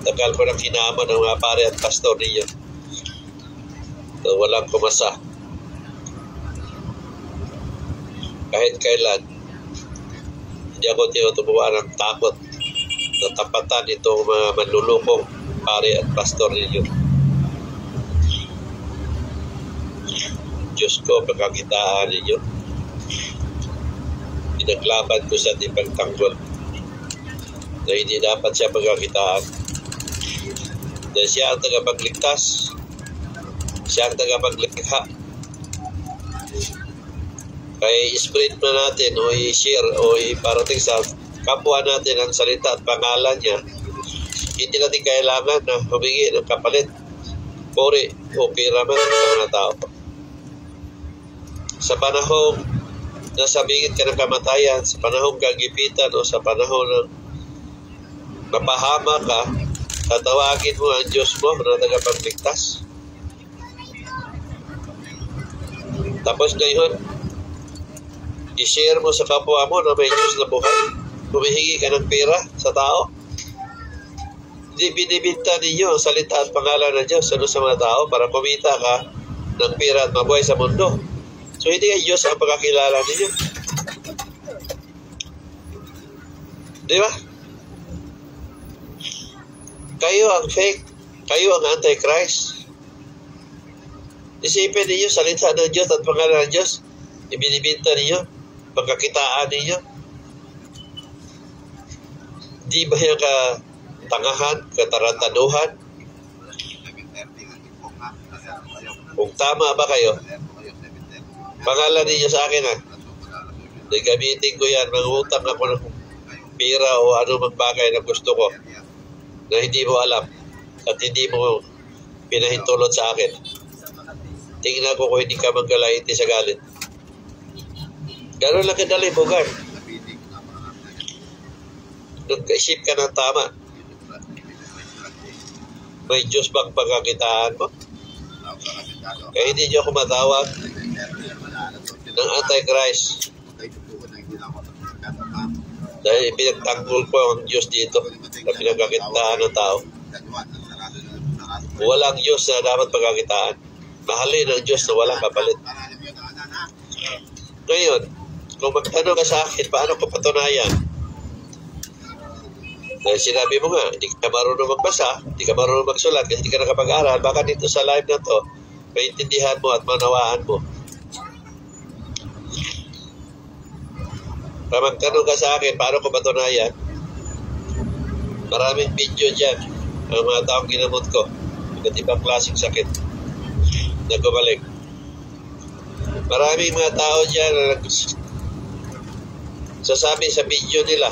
Tagal ko ng kinama ng mga pare at pastor ninyo. So, walang kumasa. Kahit kailan, hindi ako tinutubuan ng takot na tapatan itong mga manlulukong pare at pastor ninyo. Diyos ko, pagkakitaan ninyo. Pinaglaban ko sa tipang tanggol na hindi dapat siya pagkakitaan. Dahil siya ang tagapagligtas. Siya ang tagapaglikha. Kaya i-spread na natin o i-share o iparating sa kapwa natin ang salita at pangalan niya. Hindi natin kailangan na humingi ng kapalit, puri o piraman sa mga tao. Sa panahong nasa bingit ka ng kamatayan, sa panahong gagipitan o sa panahon ng mapahama ka, tatawagin mo ang Diyos mo na tagapagligtas. Tapos ngayon, i-share mo sa kapwa mo na may Diyos na buhay. Humihingi ka ng pera sa tao. Hindi binibinta ninyo ang salita at pangalan ng Diyos sa mga tao para kumita ka ng pera at mabuhay sa mundo. So hindi ang Diyos ang pagkakilala ninyo. Di ba? Kayo ang fake. Kayo ang antichrist. Isipin ninyo, salita ng Diyos at pangalan ng Diyos, ibinibinta ninyo, pagkakitaan ninyo. Di ba yung katangahan, katarantaduhan? Kung tama ba kayo, pangalan ninyo sa akin gamitin ko yan, mangutang ako ng pera o ano mang bagay na gusto ko na hindi mo alam at hindi mo pinahintulot sa akin. Tingnan ko kung hindi ka manggalaiti sa galit. Gano'n lang kadali, Bogart. Nagkaisip ka ng tama. May Diyos bang pagkakitaan mo? Kaya hindi niyo ako matawag ng Antichrist. Dahil pinagtanggol po ang Diyos dito na pinagkakitaan ng tao. Walang Diyos na dapat pagkakitaan. Mahalin ang Diyos na walang kapalit. Ngayon, kung magtanong ka sa akin, paano ko patunayan? Dahil sinabi mo nga, hindi ka marunong magbasa, hindi ka marunong magsulat, kasi hindi ka nakapag-aral, baka dito sa live na to, maintindihan mo at manawaan mo. Kung magtanong ka sa akin, paano ko patunayan? Maraming video dyan ang mga taong ginamot ko. Iba't ibang klaseng sakit na gumalik. Maraming mga tao dyan na sasabi sa video nila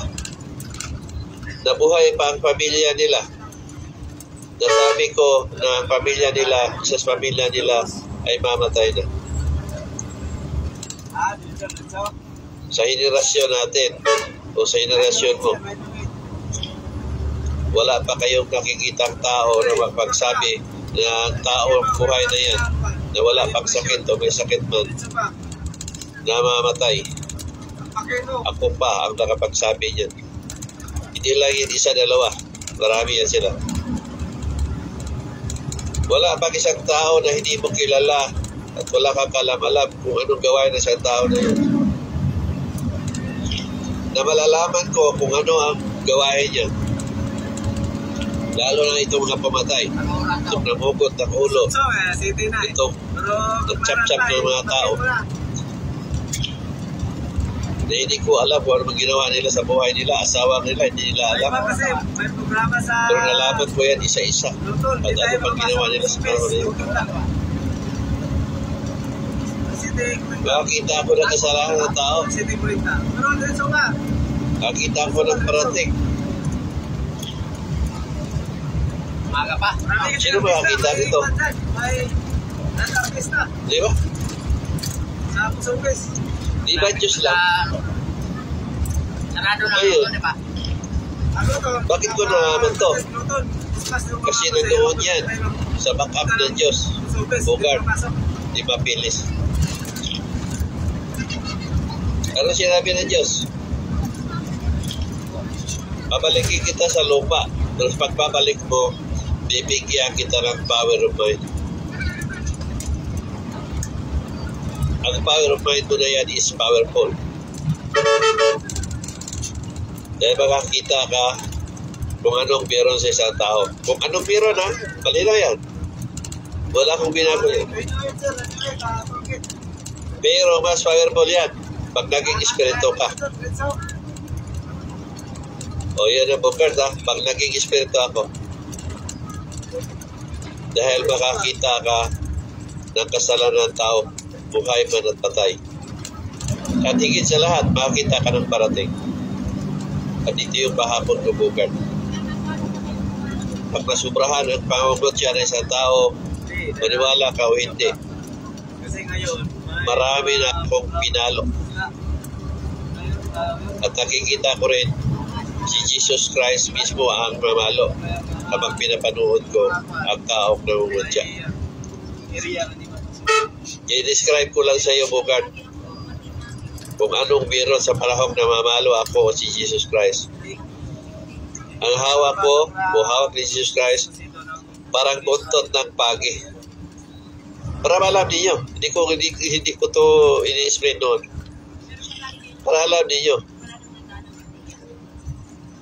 nabuhay pa ang pamilya nila. Nasabi ko na ang pamilya nila, isa sa pamilya nila ay mamatay na. Sa henerasyon natin o sa henerasyon mo, wala pa kayong nakikitang tao na magpagsabi na ang tao buhay na yan, na wala pang sakit o may sakit man, na mamatay. Ako pa ang nakapagsabi niyan. Hindi lang yun isa, dalawa. Marami yan sila. Wala pang isang tao na hindi mo kilala at wala kang kalam-alam kung anong gawain ng isang tao na yun. Na malalaman ko kung ano ang gawain niya. Lalo na itong mga pamatay. Itong namukot ng ulo. Itong nagtsap-tsap ng mga tao. Na hindi ko alam kung ano ginawa nila sa buhay nila. Asawa nila, hindi nila alam. Pero nalaman ko yan isa-isa. At ano pang ginawa nila sa panahon na yun. Makakita ko ng kasalanan ng tao. Makakita ko ng parating.
Umaga pa.
Sino makakita dito? Di ba? Di ba Diyos lang?
Sarado na
Ayun.
di ba?
Bakit ko nalaman to? Kasi nandoon yan sa backup ng Diyos. Bogart, di ba Pilis? Ano sinabi ng Diyos? Babalikin kita sa lupa. Tapos pagpabalik mo, bibigyan kita ng power of mind. Ang power of mind mo na yan is powerful. Dahil makakita ka kung anong meron sa isang tao. Kung anong meron ha, malinaw yan. Wala akong binago yan. Pero mas powerful yan pag naging espiritu ka. O yan ang Bogart ha, pag naging espiritu ako. Dahil makakita ka ng kasalanan ng tao, buhay man at patay. At higit sa lahat, makakita ka ng parating. At ito yung pahapon ko, Bogart. Pag nasubrahan ang pangungot siya ng isang tao, maniwala ka o hindi, marami na akong pinalo. At nakikita ko rin, si Jesus Christ mismo ang mamalo habang pinapanood ko ang taong nangungot siya. I-describe ko lang sa iyo, Bogart, kung anong meron sa panahon na mamalo ako o si Jesus Christ. Ang hawak ko, o hawak ni Jesus Christ, parang buntot ng pagi. Para alam niyo, hindi ko to ini-explain noon. Para alam niyo,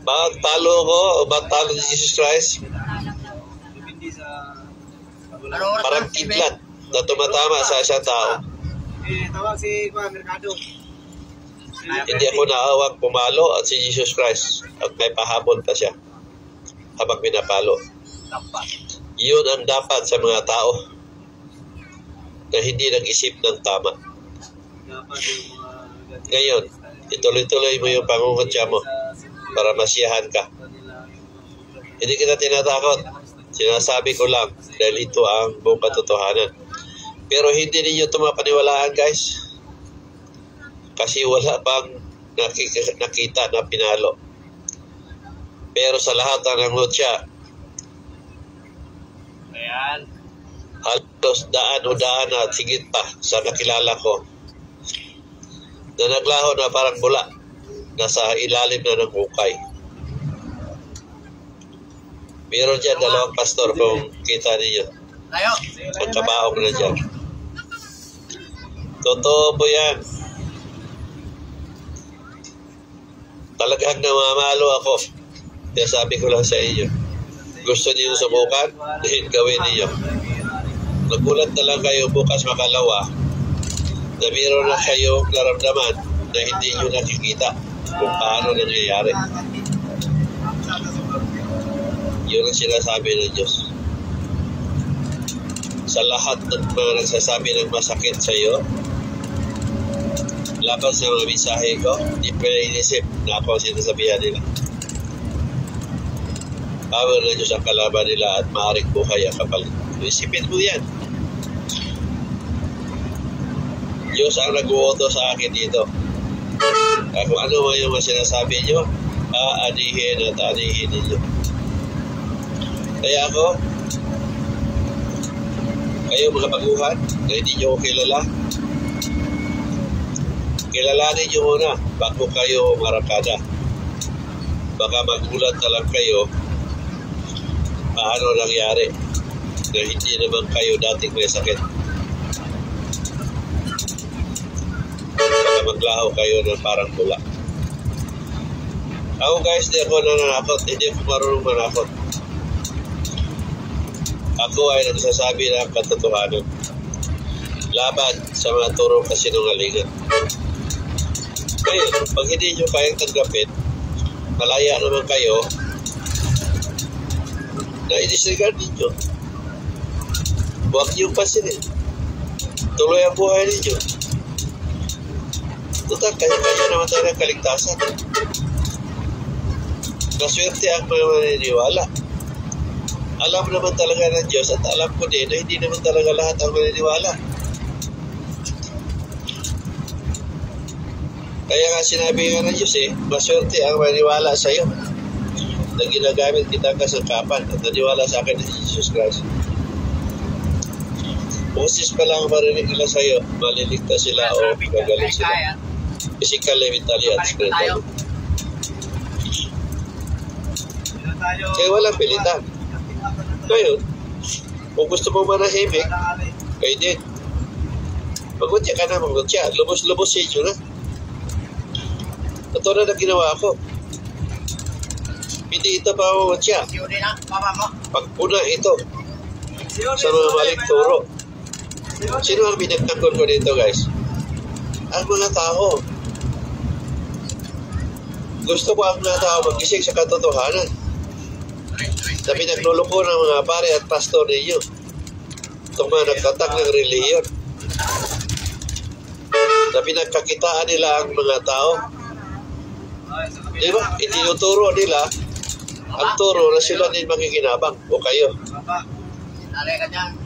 bakit talo ko o bakit talo ni Jesus Christ? Parang kidlat na tumatama sa isang tao.
Tawag si Mercado.
Hindi ako naawag pumalo at si Jesus Christ at may pahabol pa siya habang pinapalo. Yun ang dapat sa mga tao na hindi nag-isip ng tama. Ngayon, ituloy-tuloy mo yung pangungutya mo para masiyahan ka. Hindi kita tinatakot. Sinasabi ko lang dahil ito ang buong katotohanan. Pero hindi ninyo ito mapaniwalaan, guys. Kasi wala pang nakita na pinalo. Pero sa lahat ng nangutya,
Ayan.
halos daan o daan at sigit pa sa nakilala ko na naglaho na parang bula nasa ilalim na ng hukay. Meron dyan dalawang pastor kung kita niyo.
Tayo.
Ang kabaong na dyan. Totoo po yan. Talagang namamalo ako. Kaya sabi ko lang sa inyo, gusto niyo subukan? Gawin niyo. Nagulat na lang kayo bukas makalawa na meron na kayong naramdaman na hindi nyo nakikita kung paano nangyayari. Yun ang sinasabi ng Diyos. Sa lahat ng mga nagsasabi ng masakit sa iyo, laban sa mga mensahe ko, hindi pa inisip na ako ang sinasabihan nila. power ng Diyos ang kalaban nila at maaaring buhay ang kapalit. Isipin mo yan. Diyos ang nag-uuto sa akin dito. Kung ano man yung sinasabi nyo, aanihin at aanihin ninyo. Kaya ako, kayo mga baguhan na hindi nyo kilala, kilalanin nyo muna bago kayo marakada. Baka magulat na lang kayo paano nangyari na hindi naman kayo dating may sakit. Baka maglaho kayo ng parang pula. Ako guys, di ako nananakot. Hindi ako marunong manakot. Ako ay nagsasabi ng katotohanan laban sa mga turong kasinungalingan. Ngayon, pag hindi nyo kayang tanggapin, malaya naman kayo na i-disregard ninyo. Huwag niyong pasinin. Tuloy ang buhay ninyo. Total, kanya-kanya naman tayo ng kaligtasan. Naswerte ang mga maniniwala. Alam naman talaga ng Diyos at alam ko din na hindi naman talaga lahat ang maniniwala. Kaya nga sinabi nga ng Diyos maswerte ang maniniwala sa iyo na ginagamit kitang kasangkapan at naniwala sa akin ni Jesus Christ. Boses pa lang marinig nila sa iyo, maliligtas sila o gagaling sila. Physically, mentally, at spiritually. Kaya walang pilitan. Ngayon, kung gusto mo manahimik, kayo din. Magutya ka na, magutya. Lubos-lubosin nyo na. Ito na ginawa ko. Hindi ito pa magutya. Pagpuna ito sa mga maling turo. Sino ang binagtanggol ko dito, guys? Ang mga tao. Gusto ko ang mga tao magising sa katotohanan na pinagluloko ng mga pare at pastor ninyo. Itong mga nagtatak ng reliyon na pinagkakitaan nila ang mga tao. Di ba? Itinuturo nila ang turo na sila din makikinabang o kayo.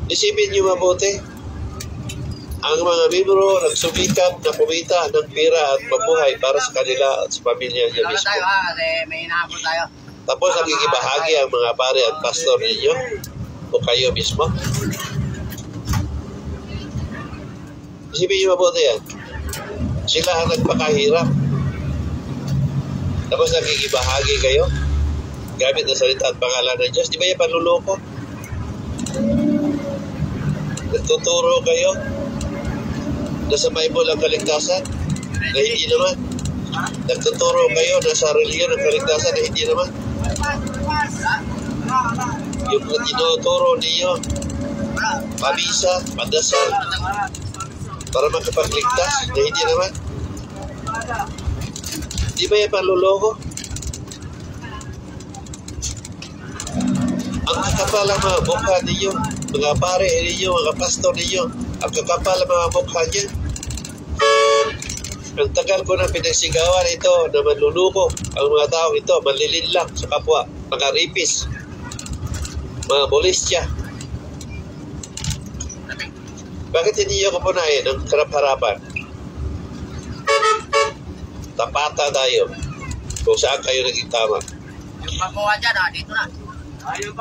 Isipin nyo mabuti. Ang mga membro nagsumikap na kumita ng pira at mabuhay para sa kanila at sa pamilya niya mismo. Tapos nagigibahagi ang mga pare at pastor ninyo o kayo mismo. Isipin nyo mabuti yan. Sila ang nagpakahirap. Tapos nagigibahagi kayo gamit na salita at pangalan ng Diyos. Di ba yung panluloko? Nagtuturo kayo na sa Bible ang kaligtasan na hindi naman. Nagtuturo kayo na sa reliyon ang kaligtasan na hindi naman. Yung tinuturo niyo pabisa, padasal para makapagligtas na hindi naman. Di ba yung panluloko? Ang kakapal ang mga mukha ninyo, mga pare ninyo, mga pastor ninyo, ang kakapal ang mga mukha niya. Ang tagal ko na pinagsigawan ito na manluluko ang mga tao ito, manlilinlang sa kapwa, mga ripis, mga molestya. Bakit hindi niyo kupunahin ang harap-harapan? Tapata tayo kung saan kayo naging tama.
Yung pakuha dyan, dito na.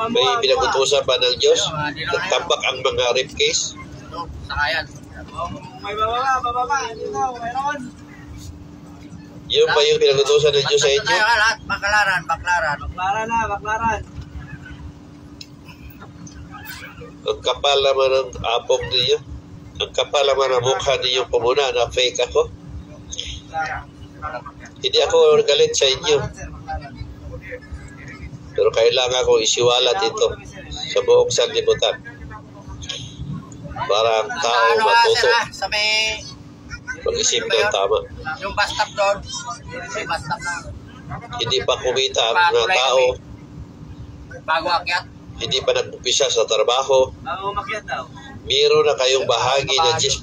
May pinagutusan pa ng Diyos, nagtambak ang mga rape case.
Sakayan. May bababa. Dito, mayroon.
Yun ba yung pinagutusan ng Diyos sa inyo?
Baklaran. Baklaran.
Ang kapal naman ng apong ninyo. Ang kapal naman ng mukha ninyo pumuna na fake ako. Hindi ako galit sa inyo. Pero kailangan kong isiwalat ito sa buong sanlibutan para ang tao matuto mag-isip ng tama.
Yung bus stop doon. Bus stop na.
Hindi pa kumita ang mga tao.
Bago akyat.
Hindi pa nag-upisa sa trabaho. Meron na kayong bahagi ng 10%.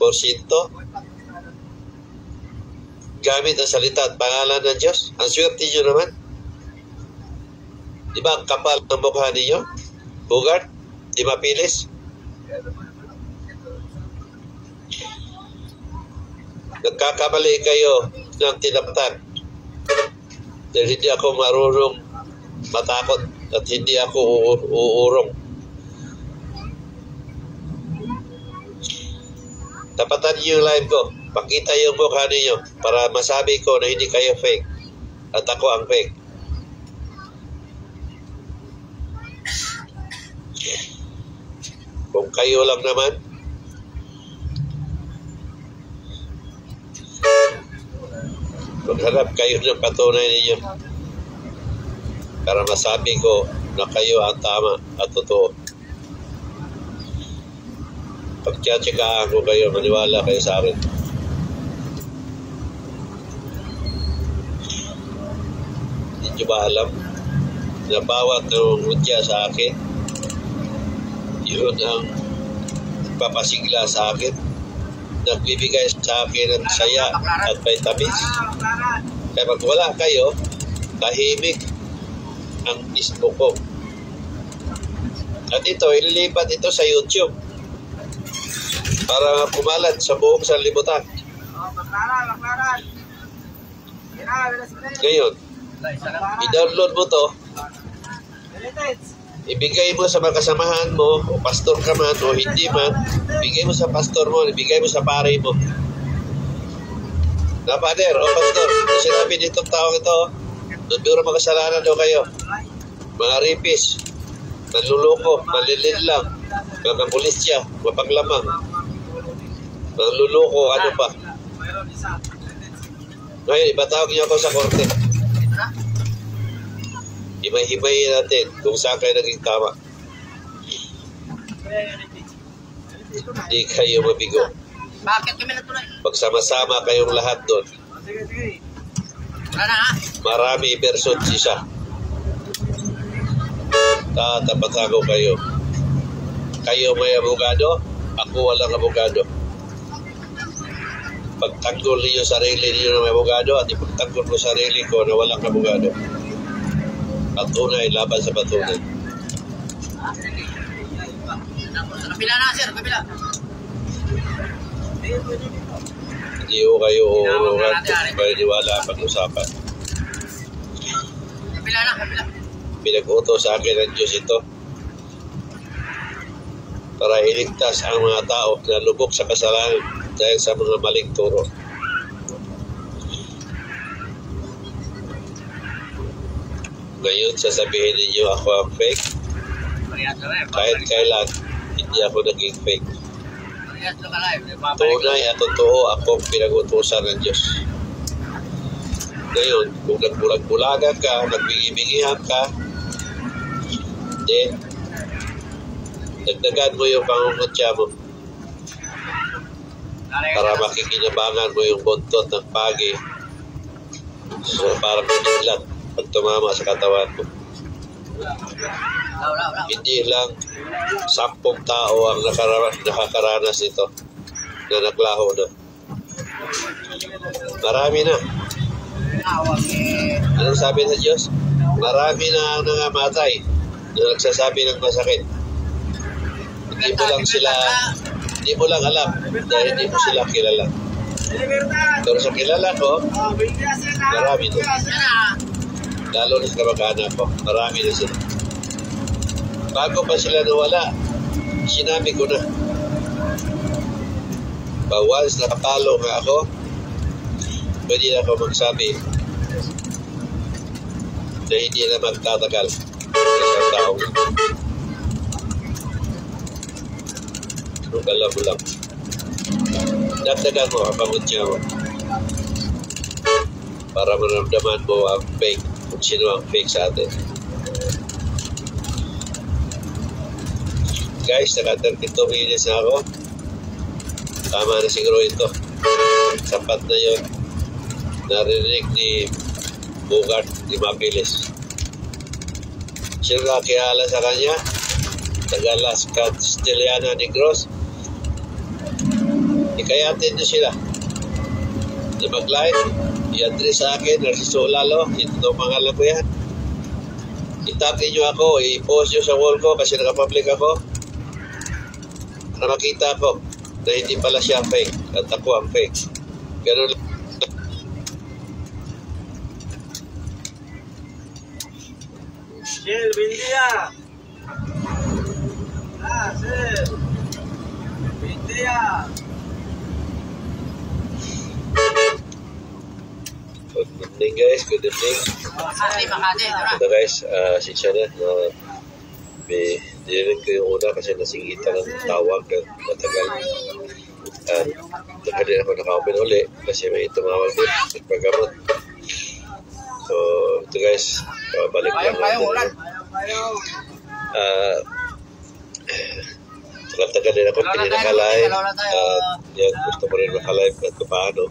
Gamit ang salita at pangalan ng Diyos. Ang swerte nyo naman. Di ba ang kapal ng mukha ninyo? Bugart? Di mapilis? Nagkakamali kayo ng tinaptan. Dahil hindi ako marunong matakot at hindi ako uurong. Tapatan niyo yung live ko. Pakita yung mukha ninyo para masabi ko na hindi kayo fake at ako ang fake. Kung kayo lang naman, maghanap kayo ng patunay ninyo para masabi ko na kayo ang tama at totoo. Pagtsatsagaan ko kayo, maniwala kayo sa akin. Hindi nyo ba alam na bawat nangungutya sa akin, yun ang papasigla sa akin, nagbibigay sa akin ng saya at vitamins. Kaya pag wala kayo, tahimik ang Facebook ko. At ito, ililipat ito sa YouTube para kumalat sa buong sanlibutan. Ngayon, i-download mo to, ibigay mo sa mga kasamahan mo, o pastor ka man o hindi man, ibigay mo sa pastor mo, ibigay mo sa pare mo. Na pader, o pastor, sinabi nitong taong ito, nagduro makasalanan daw kayo. Mga ripis, nanluloko, manlilidlang, mga pulisya, mapaglamang, nanluloko, ano pa. Ngayon, ibatawag niyo ako sa korte. Himay-himayin natin kung saan kayo naging tama. Hindi kayo mabigo.
Bakit kami natuloy?
Pagsama-sama kayong lahat doon.
Wala na ha?
Marami versus isa. Tatapat ako kayo. Kayo may abogado, ako walang abogado. Pagtanggol niyo sarili niyo na may abogado at ipagtanggol ko sarili ko na walang abogado. Patunay, laban sa patunay.
Sa kabila na sir, kabila.
Hindi ko kayo uurungan kung paniniwala pag-usapan.
Kabila na, kabila.
Pinag-utos sa akin ng Diyos ito para iligtas ang mga tao na lubog sa kasalanan dahil sa mga maling turo. Ngayon, sasabihin ninyo ako ang fake. Kahit kailan, hindi ako naging fake. Tunay at totoo akong pinag-utusan ng Diyos. Ngayon, kung nagbulag-bulagan ka, nagbingi-bingihan ka, then, dagdagan mo yung pangungutya mo para makikinabangan mo yung buntot ng pagi. So, parang biglat pag tumama sa katawan mo. Hindi lang 10 tao ang nakakaranas nito na naglaho na. Marami na. Anong sabi sa Diyos? Marami na ang nangamatay na nagsasabi ng masakit. Hindi mo lang alam dahil hindi mo sila kilala. Pero sa kilala ko, marami na. Lalo na sa kamag-anak ko, marami na sila. Bago pa sila nawala, sinabi ko na. Once nakapalo nga ako, pwede na ako magsabi na hindi na magtatagal sa isang taong. Kung alam mo lang. Dagdagan mo ang pangutya mo para maramdaman mo ang fake, kung sino ang fake sa atin. Guys, naka 32 minutes na ako. Tama na siguro ito. Sapat na yun. Narinig ni Bugart, ni Mapilis. Sino nakakilala sa kanya? Taga Las Castellana Negros. Ikayatin nyo sila. Na mag-live, i-address sa akin, Narciso Lalo, ito itong pangalan ko yan. I-tag niyo ako, i-post nyo sa wall ko kasi nakapublic ako. Para makita ko na hindi pala siya fake at ako ang fake. Ganun.
Shell, Bindia. Shell. Bindia.
Good evening guys, good evening.
Makati.
Ito guys, siya na. May dinilig ko yung una kasi nasingitan ng tawag at matagal. At nakali ako naka-open uli kasi may tumawag din, nagpagamot. So, ito guys, balik lang natin. Tagal din ako pinaka-live. Yan, gusto ko rin maka-live at paano.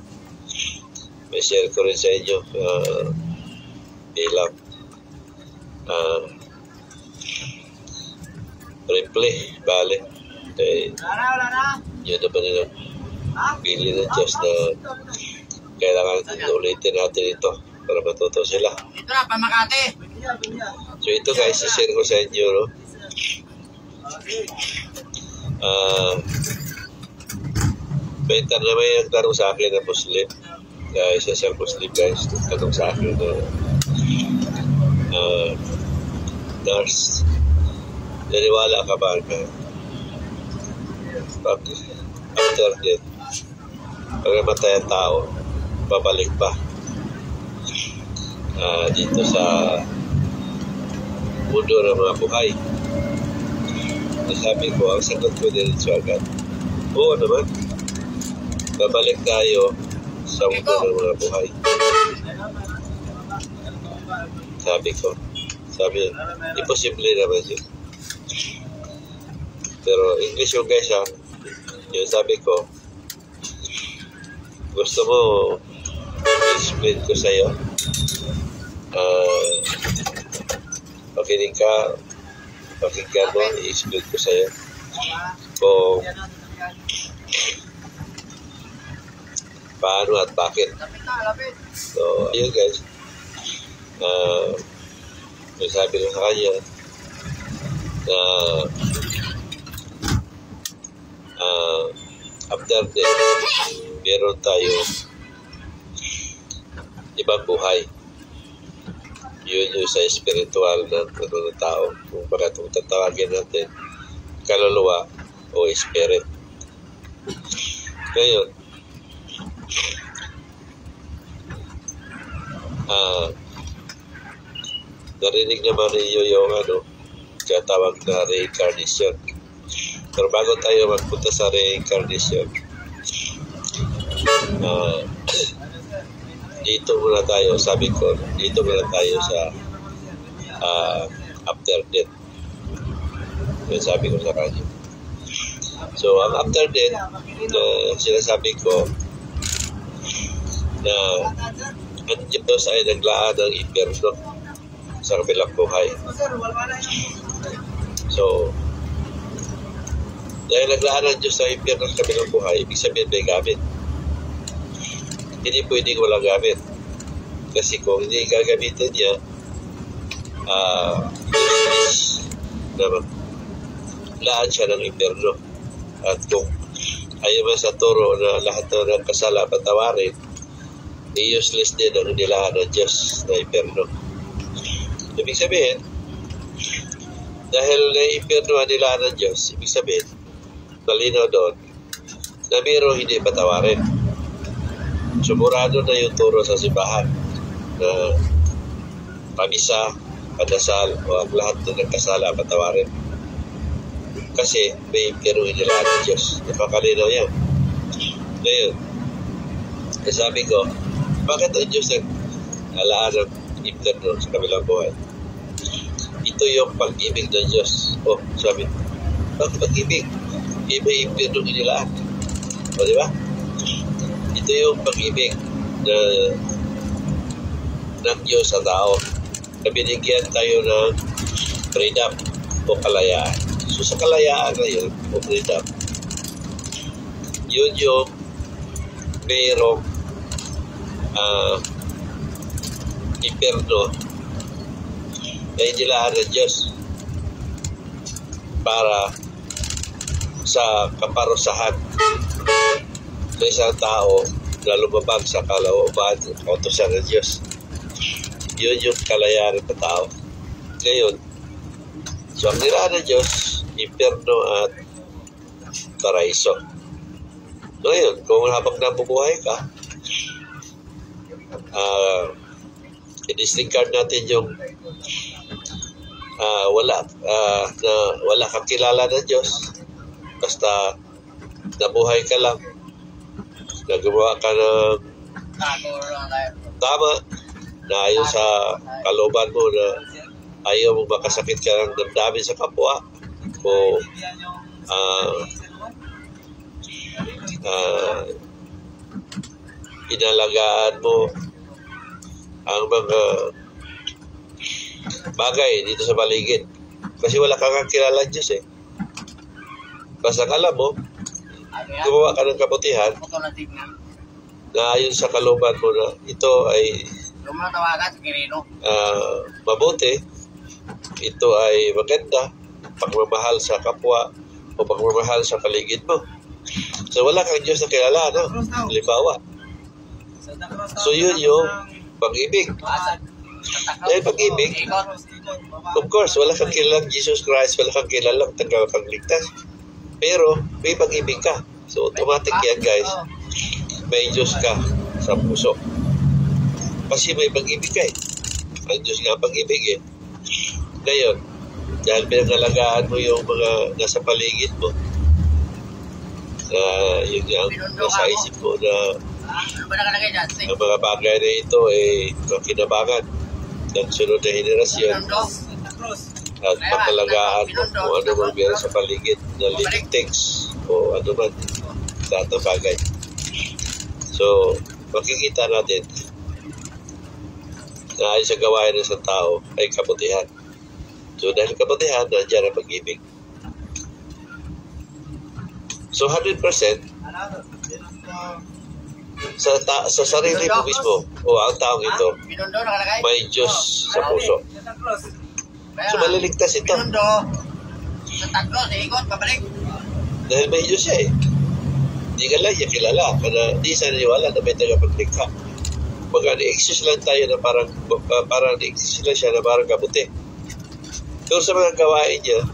May share ko rin sa inyo bilang replay, bale. Yun naman yung pili ng Diyos na kailangan ulitin natin ito para matuto sila.
Ito na, pamakati.
So ito guys, share ko sa inyo, no? May nagtanong sa akin na Muslim. Isa siyang Muslim guys, nagtanong sa akin na nurse, naniwala ka ba na after death, pag namatay ang tao, babalik pa dito sa mundo ng mga buhay? Sabi ko, ang sagot ko din sa agad, oo naman, babalik tayo sa mundo ng mga buhay. Sabi, imposible naman yun. Pero English yung guys ha. Yung sabi ko, gusto mo i-explain ko sa'yo, pakinggan mo, i-explain ko sa'yo kung paano at bakit. So, ayun guys, sabi ko sa kanya na after death, meron tayo ibang buhay. Yun yung sa spiritual ng tao. Kung baka itong tatawagin natin kaluluwa o spirit. Ngayon, narinig naman ninyo yung katawag na reincarnation. Pero bago tayo magpunta sa reincarnation, dito muna tayo, sabi ko, dito muna tayo sa after death. Yung sabi ko sa kanya. So, ang after death, sinasabi ko na ang Diyos ay naglaan ng impyerno sa kabilang buhay. So, dahil naglaan ng Diyos sa impyerno sa kabilang buhay, ibig sabihin may gamit. Hindi pwedeng walang gamit. Kasi kung hindi gagamitin niya, useless naman. Laan siya ng impyerno. At kung ayaw man sa turo na lahat ng kasala patawarin, useless din ang nilaan ng Diyos na impyerno. Ibig sabihin, dahil na-impyerno ang nilaan ng Diyos, ibig sabihin, malinaw doon, na mayroong hindi patawarin. Sumurado na yung turo sa simbahan na pamisa, padasal, o ang lahat ng nagkasala patawarin. Kasi may impyerno ang nilaan ng Diyos. Napakalinaw yan. Ngayon, sabi ko, bakit ang Diyos naglalaan ng impyerno sa kabilang buhay? Ito yung pag-ibig ng Diyos. Oh, sabi, bakit pag-ibig? May impyerno nilaan. O, di ba? Ito yung pag-ibig ng Diyos sa tao. Na binigyan tayo ng freedom o kalayaan. So, sa kalayaan na yun, o freedom, yun yung mayroong impyerno ay nilaan ng Diyos para sa kaparusahan sa isang tao na lumabag sa kalooban at kautusan ng Diyos. Yun yung kalayaan ng tao. Ngayon, so ang nilaan ng Diyos, impyerno at paraiso. Ngayon, kung habang nabubuhay ka, i-disregard natin yung wala kang kilala ng Diyos, basta nabuhay ka lang, nagawa ka ng tama na ayon sa kalooban mo na ayaw mo makasakit ka ng damdamin sa kapwa o inalagaan mo ang mga bagay dito sa paligid kasi wala kang kilala ng Diyos eh. Basta alam mo gumawa ka ng kabutihan na ayon sa kalooban mo na ito ay mabuti, ito ay maganda, pagmamahal sa kapwa o pagmamahal sa paligid mo. So wala kang Diyos na kilala, no? Halimbawa. So yun yung pag-ibig. Dahil pag-ibig, of course, wala kang kilalang Jesus Christ, wala kang kilalang tagapagligtas. Pero may pag-ibig ka. So automatic yan, guys. May Diyos ka sa puso. Kasi may pag-ibig ka eh. Ang Diyos nga pag-ibig eh. Ngayon, dahil pinangalagaan mo yung mga nasa paligid mo, yun nga nasa isip mo na ang mga bagay na ito ay makinabangan ng sunod na henerasyon at makalagaan mo kung ano man meron sa paligid na living things o ano man lahat ng bagay. So, makikita natin na ayon sa gawain ng isang tao ay kabutihan. So, dahil kabutihan, nandiyan ang pag-ibig. So, 100% sa sarili mo mismo o ang taong ito may Diyos sa puso. So, maliligtas ito. Dahil may Diyos siya eh. Hindi ka lang niya kilala. Hindi sa naniwala na may tagapaglikha. Baga, na-exist lang tayo na parang na-exist lang siya na parang kabuti. Pero sa mga gawain niya,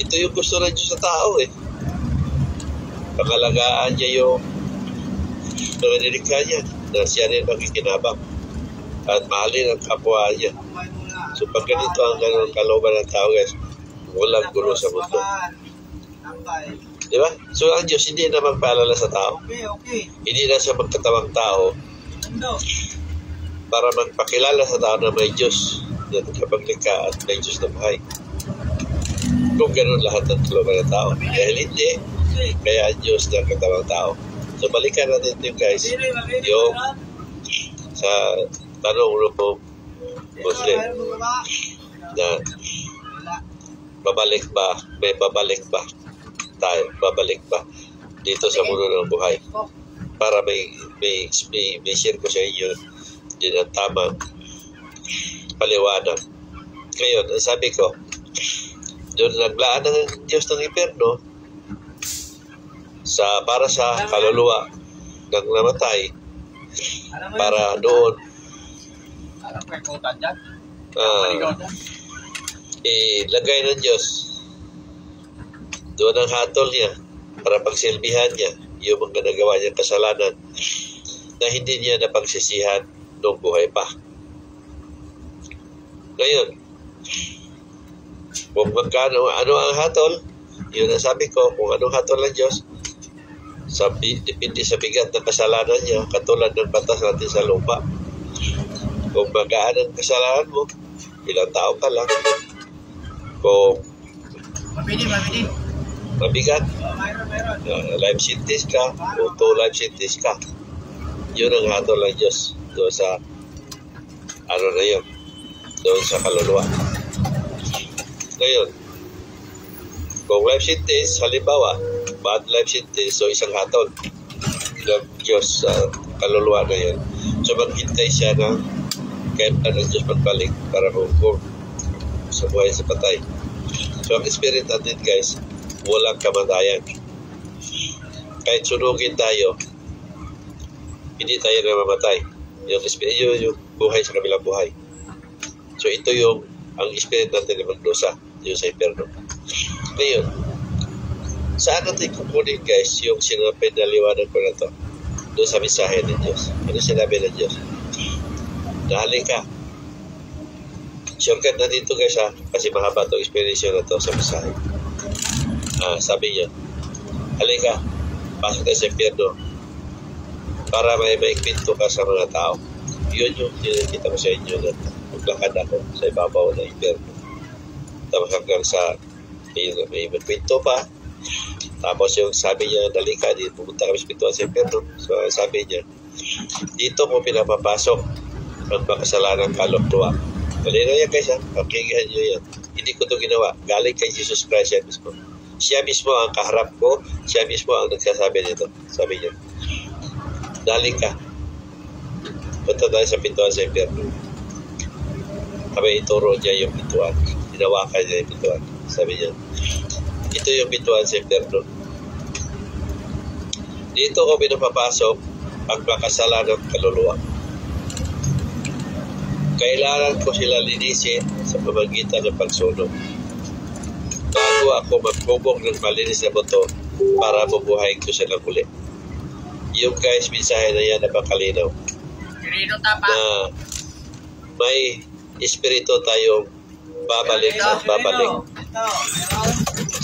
ito yung gusto ng Diyos sa tao eh. Pangalagaan niya yung mga nilikha niya na siya rin makikinabang at mahalin ang kapwa niya. So pag ganito ang ganun kalooban ng tao, guys, walang gulo sa mundo. Diba? So ang Diyos hindi na magpaalala sa tao. Hindi na siya magkatawang tao para magpakilala sa tao na may Diyos na nagkapaglikha at may Diyos na buhay. Kung ganun lahat ng kalooban ng tao. Dahil hindi, kaya ang Diyos na katawang tao. So balikan natin yung guys, yung sa tanong ng Muslim na babalik ba, may babalik ba tayo, babalik ba dito sa mundo ng buhay para may share ko sa inyo din ang tamang paliwanag. Ngayon, sabi ko, doon naglaan ng Diyos ng impyerno para sa kaluluwa ng namatay para doon ilagay ng Diyos doon ang hatol niya para pagsilbihan niya yung mga nagawa niyang kasalanan na hindi niya napagsisihan noong buhay pa. Ngayon, kung ano ang hatol, yun ang sabi ko, kung anong hatol ng Diyos, depende sa bigat ng kasalanan niya, katulad ng batas natin sa lupa. Kung magaan ang kasalanan mo, ilang tao ka lang. Kung mabigat, life sentence ka, o 2 life sentence ka, yun ang hatol ng Diyos doon sa ano na yun, doon sa kaluluwa. Ngayon, kung life sentence, halimbawa, bad life sentence, so isang hatol ng Diyos sa kaluluwa na yun. So maghintay siya ng Kaya ng Diyos pagbalik para hukom sa buhay sa patay. So, ang spirit natin, guys, walang kamatayan. Kahit sunugin tayo, hindi tayo namamatay. Yung buhay sa kabilang buhay. So, ito yung ang spirit natin na magdusa, yung sa impyerno. Ngayon, saan natin kukunin, guys, yung sinapinaliwanag ko na to? Doon sa mensahe ng Diyos. Ano sinabi ng Diyos? Dahil ka. Shortcut na dito, guys, ha? Kasi mahaba itong explanation na to sa mensahe. Sabi niya, halika, pasok tayo sa impyerno para may maikpinto ka sa mga tao. Yun yung tinakita ko sa inyo na maglakad ako sa ibabaw ng impyerno. Tapos hanggang sa may magpinto pa. Tapos yung sabi niya, halika, pumunta kami sa pintuan sa impyerno. So sabi niya, dito mo pinapapasok ang makasalanang kaluluwa. Malinaw yan, guys, ha? Pakikihan nyo yan. Hindi ko ito ginawa. Galing kay Jesus Christ yan mismo. Siya mismo ang kaharap ko. Siya mismo ang nagsasabi nito. Sabi niya, daling ka. Punta tayo sa pintuan sa impyerno. Kami ituro niya yung pintuan. Hinawakan niya yung pintuan. Sabi niya, ito yung pintuan sa impyerno. Dito ko pinapapasok ang makasalanang kaluluwa. Kailangan ko sila linisin sa pamagitan ng pagsunog. Bago ako magbubog ng malinis na buto para mabuhay ko sila muli. Yung, guys, mensahe na yan napakalinaw. Na may espiritu tayong babalik at babalik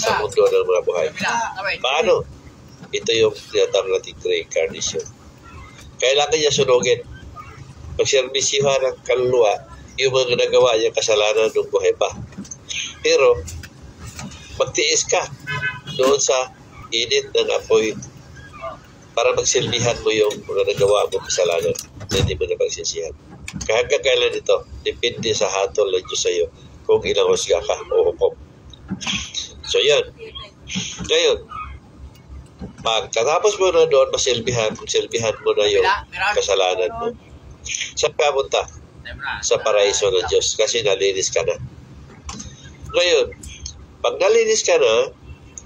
sa mundo ng mga buhay. Paano? Ito yung tinatawag nating reincarnation. Kailangan niya sunugin. Pagserbisyuhan ng kaluluwa, yung mga nagawa niya kasalanan nung buhay pa. Pero, magtiis ka doon sa init ng apoy para magsilbihan mo yung mga nagawa mo kasalanan na hindi mo na pagsisihan. Hanggang kailan ito, depende sa hatol ng Diyos sa iyo kung ilang husga ka o hukom. So, yan. Ngayon, pagkatapos mo na doon, masilbihan mo na yung kasalanan mo. Saan ka punta? Sa paraiso ng Diyos kasi nalinis ka na. Ngayon, pag nalinis ka na,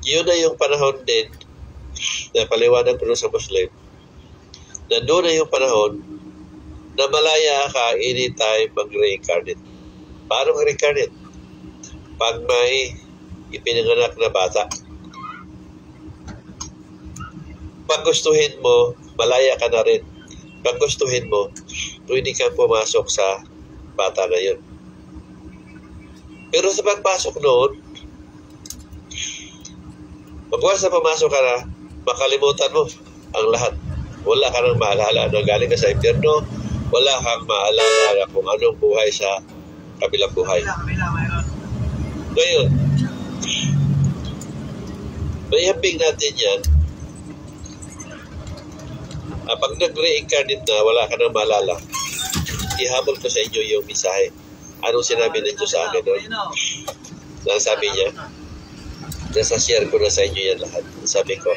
yun na yung panahon din na paliwanag ko sa Muslim na doon na yung panahon na malaya ka anytime mag-reincarnate. Paano mag-reincarnate? Pag may ipinanganak na bata, pag gustuhin mo, malaya ka na rin. Pag gustuhin mo, pwede kang pumasok sa bata na yun. Pero sa pagpasok noon, pagwas na pumasok ka na, makalimutan mo ang lahat. Wala ka nang maalala na galing ka sa impyerno, wala kang maalala na kung anong buhay sa kabilang buhay. Ngayon, mayambing natin yan. Pag nag-reincarnate na, wala ka nang maalala, ihabol ko sa inyo yung mensahe. Anong sinabi ng Diyos sa akin doon? Sabi niya, nasa-share ko na sa inyo yan lahat. Sabi ko,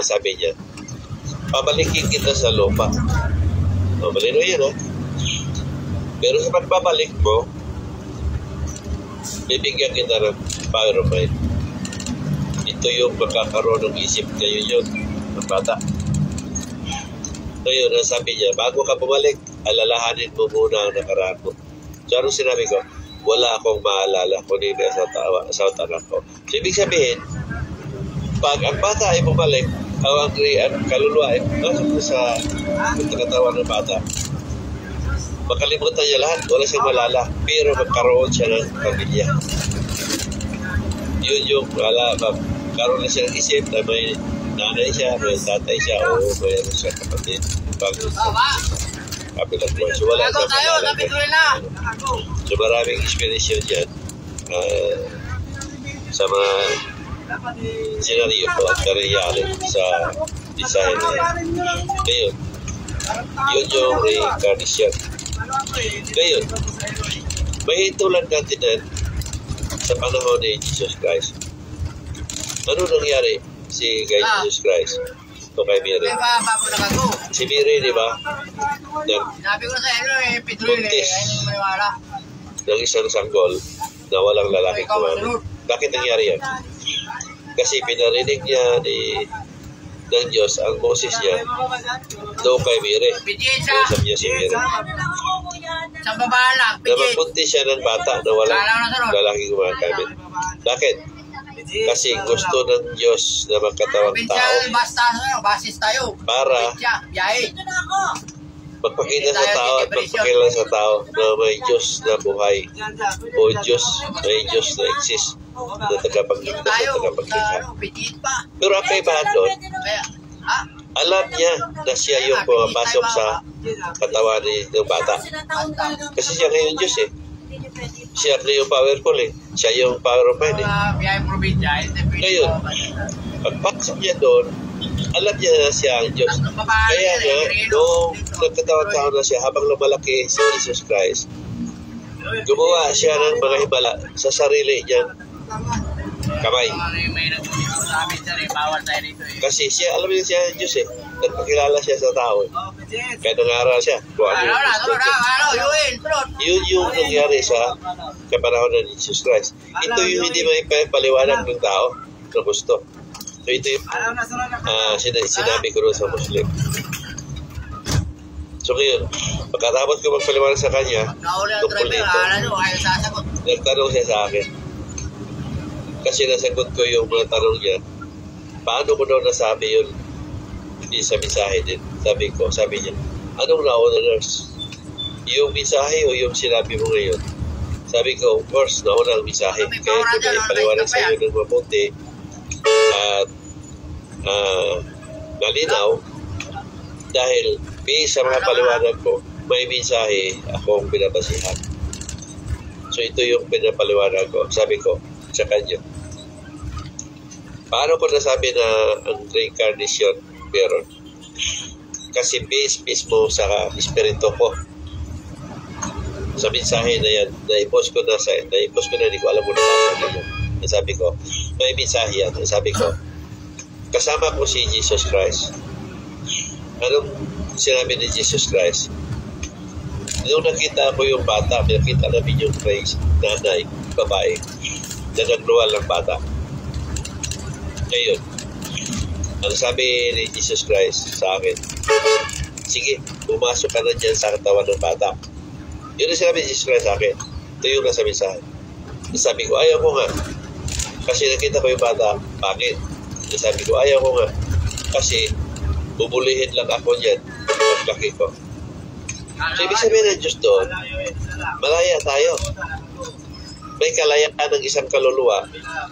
sabi niya, pabalikin kita sa lupa. Malino yan, ha? Pero sa pagbabalik mo, bibigyan kita ng power of mind. Ito yung makakaroon ng isip ngayon yun, ng bata. Ngayon, sabi niya, bago ka bumalik, alalahanin mo muna ang nakaraan mo. So, anong sinabi ko? Wala akong maalala kung hindi sa tanak ko. So, ibig sabihin, pag ang bata ay bumalik, ang kaluluwa ay masok sa katawan ng bata, makalimutan niya lahat, wala siyang malala, pero magkaroon siya ng pamilya. Yun yung magkaroon na siya ng isip na may nanay siya, may tatay siya, o mayroon siya kapatid. Kapilang buhay. So, wala siyang malala. So, maraming inspiration yan sa mga senaryo po at kariyalin sa design na yan. Ngayon, yun yung reincarnation. Ngayon, may tulad natin yan sa panahon ni Jesus Christ. Ano nangyari si Jesus Christ? O kay Miri.
May bago na kago.
Si Miri, di ba?
Sinabi ko sa inyo Pedro
Buntis.
Ayun maniwala.
Ng isang sanggol na walang lalaki
Ikaw
kumamit.
masunod.
Bakit nangyari yan? Kasi pinarinig niya ng Diyos ang boses niya doon kay Miri.
Pidyin
Kaya
siya.
sabi niya si Miri.
Sa babae lang.
Na
Pidyin.
magpunti siya ng bata na walang lalaki gumagamit. Bakit? Kasi gusto ng Diyos na magkatawang tao
Provincial basta basis tayo.
para
Provincia, biyahe.
magpakita sa tao at magpakilala sa tao na may Diyos na buhay o may Diyos na exist na tagapagligtas
Tayo,
at tagapaglikha.
pidyin pa.
Pero ang kaibahan doon,
Kaya,
alam niya na siya yung pumapasok sa katawan ng bata. Kasi siya ngayon Diyos eh. Siya na yung powerful eh. Siya yung power of mind eh.
biyahe probinsya.
Ngayon, pagpasok niya doon, alam niya na siya ang Diyos. Kaya nga, noong nagkatawang-tao na siya, habang lumalaki si Jesus Christ, gumawa siya ng mga himala sa sarili niyang kamay.
May nagpunito sa amin dyan bawal tayo dito
Kasi siya, alam niya siya ang Diyos eh. Nagpakilala siya sa tao eh. Kaya nangaral siya. Kung ano yung gusto niya. Yun yung nangyari sa kapanahon ng Jesus Christ. Ito yung hindi may paliwanag ng tao na gusto. So ito yung sinabi ko rin sa Muslim. So ngayon, pagkatapos ko magpaliwanag sa kanya, tungkol nito, nagtanong siya sa akin. Kasi nasagot ko yung mga tanong niya. Paano ko daw nasabi yun? Hindi sa mensahe din. Sabi niya, anong nauna nurse? Yung mensahe o yung sinabi mo ngayon? Sabi ko, of course, nauna ang mensahe. Kaya ko na ipaliwanag sa iyo ng mabuti at nalinaw dahil based sa mga paliwanag ko, may mensahe akong binabasihan. So ito yung pinapaliwanag ko. Sabi ko sa kanya, paano ko nasabi na ang reincarnation meron? Kasi based mismo sa espiritu ko. Sa mensahe na yan, naipos ko na, hindi ko alam kung nabasa na yun. Sabi ko, may mensahe yan. Sabi ko, kasama ko si Jesus Christ. Anong sinabi ni Jesus Christ? Nung nakita ko yung bata, nakita namin yung Christ, nanay, babae, na nagluwal ng bata. Ngayon, ang sabi ni Jesus Christ sa akin, sige, pumasok ka na dyan sa katawan ng bata. Yun ang sinabi ni Jesus Christ sa akin. Ito yung nasa mensahe. Sabi ko, ayaw ko nga. Kasi nakita ko yung bata, bakit? Sabi ko, ayaw ko nga. Kasi bubulihin lang ako dyan paglaki ko. So, ibig sabihin ng Diyos doon, malaya tayo. May kalayaan ng isang kaluluwa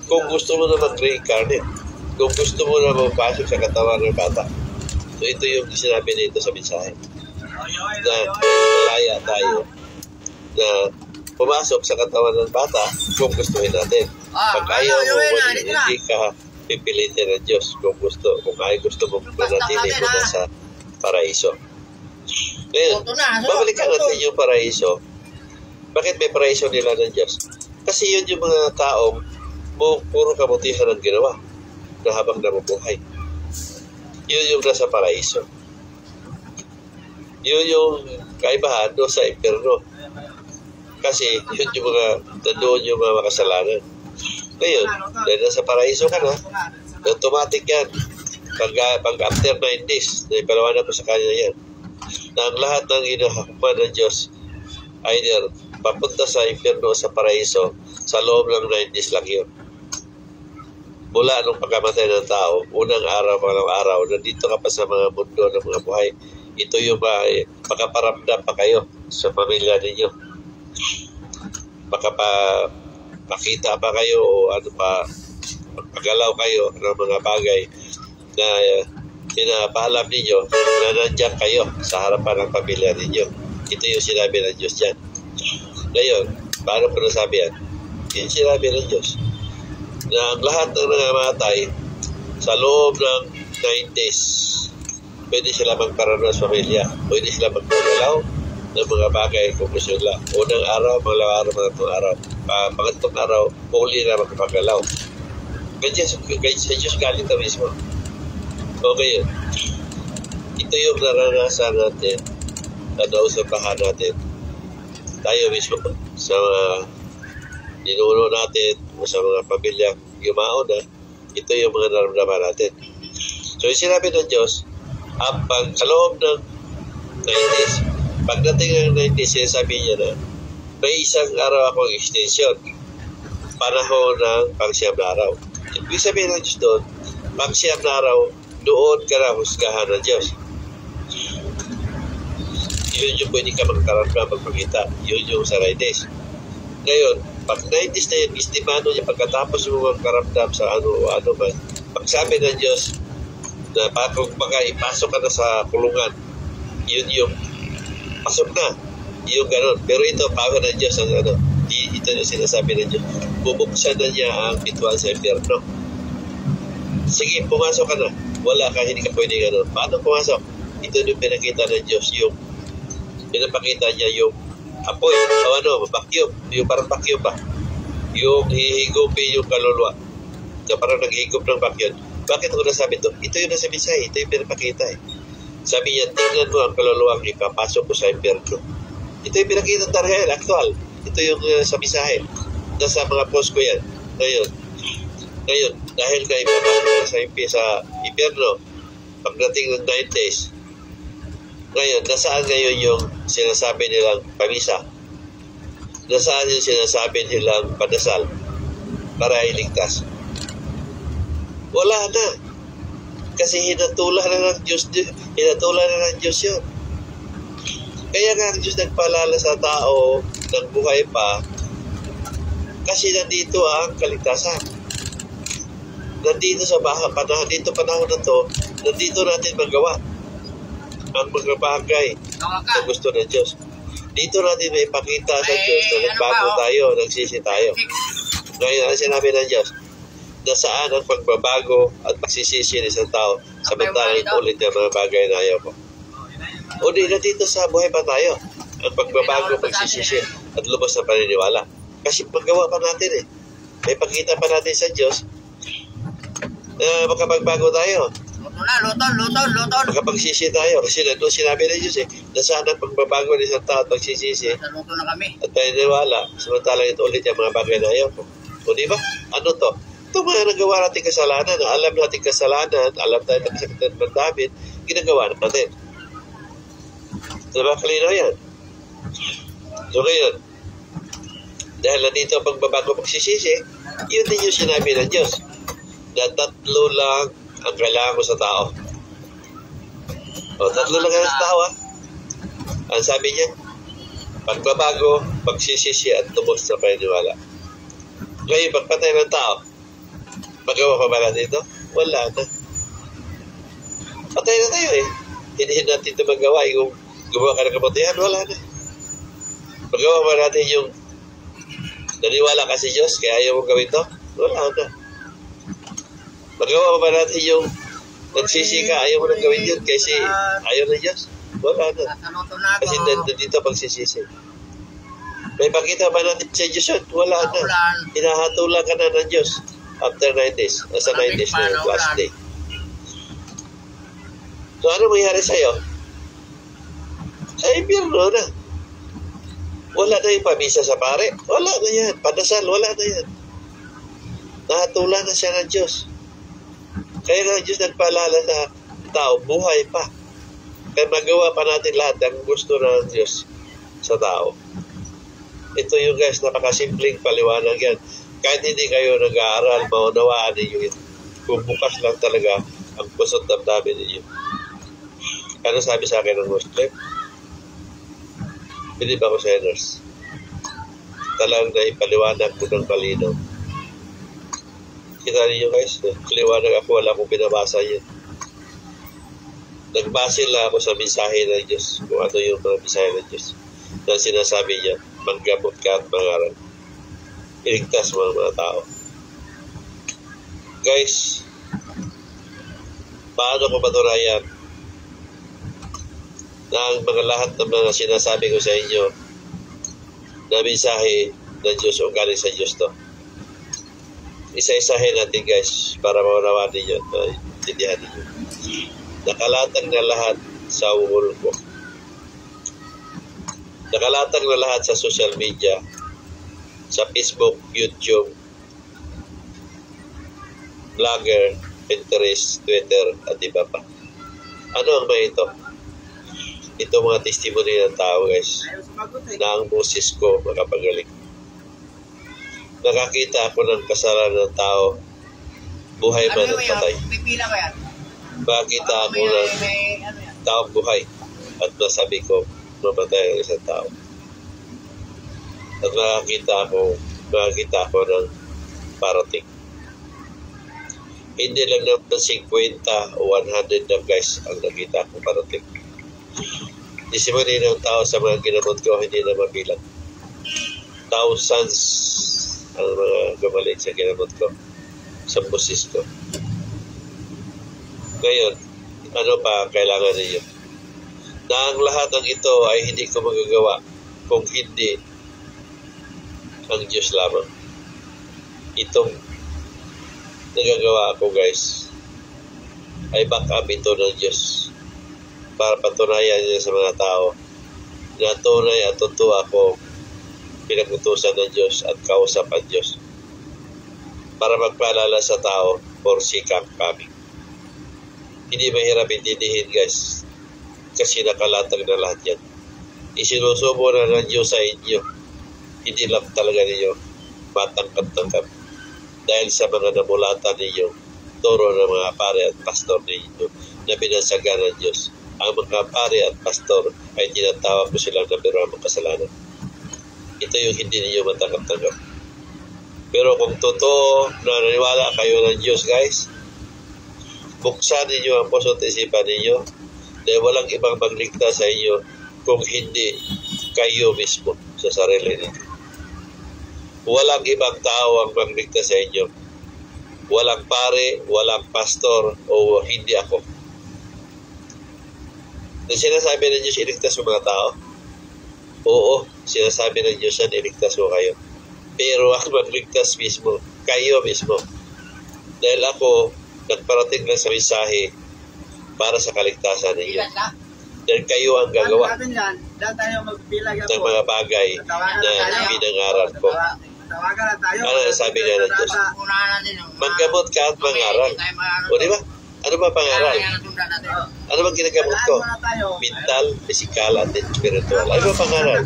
kung gusto mo na mag-reincarnate, kung gusto mo na mapasok sa katawan ng bata. So, ito yung sinabi dito sa mensahe. Na malaya tayo na pumasok sa katawan ng bata kung gustuhin natin. Pag ayaw mo, hindi ka pipilitin ng Diyos kung gusto. Kung ayaw gusto mo manatili mo na sa paraiso. Ngayon, babalikan natin yung paraiso. Bakit may paraiso nila ng Diyos? Kasi yun yung mga taong puro kabutihan ang ginawa na habang namubuhay. Yun yung nasa paraiso. Yun yung kaibahan doon sa impyerno. Kasi yun yung mga, nandoon yung mga makasalanan. Ngayon, dahil nasa paraiso ka na, automatic yan. Pag after 9 days, naipalawanan ko sa kanya yan, na ang lahat ng inahakuman ng Diyos, either papunta sa impyerno sa paraiso, sa loob ng 9 days lang yun. Mula nung pagkamatay ng tao, unang araw, pangalang araw, nandito ka pa sa mga mundo ng mga buhay. Ito yung makaparamdam pa kayo sa pamilya ninyo. Makita pa kayo o ano pa, magpagalaw kayo ng mga bagay na pinapaalam ninyo na nandiyan kayo sa harapan ng pamilya ninyo. Ito yung sinabi ng Diyos dyan. Ngayon, paano ko nasabi yan? Yung sinabi ng Diyos na ang lahat ng nangamatay sa loob ng 9 days, pwede sila magparanas sa pamilya, pwede sila magpagalaw ng mga bagay kung gusto nila. Unang araw, mga araw, pangatong araw. Pangatong araw, huli na magpagalaw. Kaya sa Diyos galing na mismo. Okay yun. Ito yung naranasan natin at nausapahan natin. Tayo mismo sa mga ninuno natin o sa mga pamilyang yumaon na, ito yung mga naramdaman natin. So yung sinabi ng Diyos, sa loob ng 90s, pagdating ng 90s, sinasabi niya na may isang araw akong extension, panahon ng pang-siyam na araw. Ibig sabihin ng Diyos doon, pang-siyam na araw, doon ka na husgahan ng Diyos. Yun yung pwede ka magkaramdam, magpakita. Yun yung sa 90s. Ngayon, pag 90s na yun, estimado niya pagkatapos mo magkaramdam sa ano man, pagsabi ng Diyos na kung baka ipasok ka na sa kulungan, yun yung pasok na. Yung gano'n. Pero ito, power ng Diyos, ito yung sinasabi ng Diyos. Bubuksan na niya ang pintuan sa impyerno. Sige, pumasok ka na. Wala ka, hindi ka pwede gano'n. Paano pumasok? Ito yung pinakita ng Diyos, yung pinapakita niya yung apoy, vacuum, yung parang vacuum ba? Yung hihigupin yung kaluluwa. So, parang naghihigup ng vacuum. Bakit ko nasabi ito? Ito yung nasa mensahe, ito yung pinapakita eh. Sabi niya, tingnan mo ang kaluluwang ipapasok ko sa impyerno. Ito yung pinakita talaga, actual. Ito yung sa mensahe. Nasa mga post ko yan. Ngayon, dahil na ipapasok sa impyerno, pagdating ng 9 days, ngayon, nasaan ngayon yung sinasabi nilang pamisa? Nasaan yung sinasabi nilang padasal para iligtas? Wala na. Kasi hinatulan na ng Diyos yun. Kaya nga ang Diyos nagpaalala sa tao ng buhay pa kasi nandito ang kaligtasan. Nandito sa panahon na to, nandito natin magawa ang mga bagay na gusto ng Diyos. Dito natin may pakita sa Diyos na nagbago tayo, nagsisi tayo. Ngayon, ang sinabi ng Diyos, na saan ang pagbabago at pagsisisi ng isang tao samantalang ulit ng mga bagay na ayaw ko. O di na dito sa buhay pa tayo, ang pagbabago, pagsisisi at lubos na paniniwala. Kasi paggawa pa natin eh. May pakita pa natin sa Diyos na makapagbago tayo.
Luton.
Makapagsisi tayo. Kasi nandun sinabi ng Diyos eh, na saan ang pagbabago ng isang tao at pagsisisi
Luto na kami.
at paniniwala samantalang ito ulit yung mga bagay na ayaw ko. O di ba? Ano to? Ito mga nagawa natin kasalanan, alam natin kasalanan, alam tayo ng kasakitan ng David, ginagawa natin. Diba kalinaw yan? So ngayon, dahil nandito ang pagbabago pagsisisi, yun din yung sinabi ng Diyos na tatlo lang ang kailangan ko sa tao. O, tatlo lang ang sa tao ha. Ang sabi niya, pagbabago, pagsisisi at tubos na paniniwala. Ngayon, pagpatay ng tao, magawa pa ba natin ito? Wala na. Patay na tayo eh. Hindi natin ito magawa. Yung gumawa ka ng kabutihan, wala na. Magawa pa natin yung naniwala ka sa Diyos, kaya ayaw mong gawin ito? Wala na. Magawa pa natin yung nagsisi ka, ayaw mo nang gawin yun kasi ayaw ng Diyos? Wala na. Kasi dito pagsisisi. May pakita ba natin sa Diyos yun? Wala na. Hinahatulan ka na ng Diyos. After 9 days, nasa 9 days na yung last day. So, ano mangyari sa'yo? Sa impyerno na. Wala na yung pamisa sa pare. Wala na yan. Padasal, wala na yan. Nahatulan na siya ng Diyos. Kaya nga Diyos nagpaalala sa tao, buhay pa. Kaya magawa pa natin lahat ang gusto ng Diyos sa tao. Ito yung guys, napakasimpleng paliwanag yan. Kahit hindi kayo nag-aaral, maunawaan ninyo yun. Kung bukas lang talaga ang pusot damdamin ninyo. Ano sabi sa akin ng Muslim? Believe ako sa nurse. Talagang na ipaliwanag ko ng malinaw. Kita ninyo guys, liwanag ako, wala akong pinabasa yun. Nagbase lang ako sa mensahe ng Diyos, kung ano yung mga mensahe ng Diyos. Na sinasabi niya, manggamot ka at mangaral. Iligtas mga tao. Guys, paano ko maturayan na ang mga lahat ng mga sinasabi ko sa inyo na mensahe ng Diyos o galing sa Diyos to? Isa-isahin natin guys para maunawaan ninyo. Tindihan ninyo. Nakalatag na lahat sa wall ko. Nakalatag na lahat sa social media, sa Facebook, YouTube, Vlogger, Pinterest, Twitter, at iba pa. Ano ang may ito? Ito mga testimony ng tao, guys, na ang boses ko makapagaling. Nakakita ako ng kasalanan ng tao, buhay man at patay.
Pipila ko yan.
Makakita ako ng taong buhay at masabi ko, mamatay ang isang tao. At makakita ako ng parating. Hindi lang naman 50 o 100 na guys ang nakita ko parating. Disimuli ng tao sa mga ginamot ko, hindi na mabilang. Thousands ang mga gumaling sa ginamot ko, sa boses ko. Ngayon, ano pa kailangan ninyo? Na ang lahat ng ito ay hindi ko magagawa kung hindi ang Diyos lamang. Itong nagagawa ko, guys, ay backup ito ng Diyos para patunayan niya sa mga tao na tunay at totoo ako pinagutusan ng Diyos at kausap ang Diyos para magpaalala sa tao for sikap kami. Hindi mahirap intindihin, guys, kasi nakalatag na lahat yan. Isinusubo na ng Diyos sa inyo. Hindi lang talaga ninyo matangkap-tangkap dahil sa mga namulatan ninyo, turo ng mga pare at pastor ninyo na binansagan ng Diyos. Ang mga pare at pastor ay tinatawag ko silang nabiro ang kasalanan. Ito yung hindi ninyo matanggap-tanggap. Pero kung totoo na naniwala kayo ng Diyos, guys, buksan ninyo ang puso at isipan ninyo dahil walang ibang magligtas sa inyo kung hindi kayo mismo sa sarili ninyo. Walang ibang tao ang magligtas sa inyo. Walang pare, walang pastor, o hindi ako. Nung sinasabi ng Diyos, iligtas mo mga tao? Oo, sinasabi ng Diyos yan, iligtas mo kayo. Pero ang magligtas mismo, kayo mismo. Dahil ako, nagparating lang sa mensahe para sa kaligtasan ninyo. Dahil kayo ang gagawa ng mga bagay na pinangaral ko. Ano ang sabi nga ng Diyos? Maggamot ka at mangaral. O di ba? Ano ba pangaral? Ano bang ginagamot ko? Mental, physical, at spiritual. Ano ba pangaral?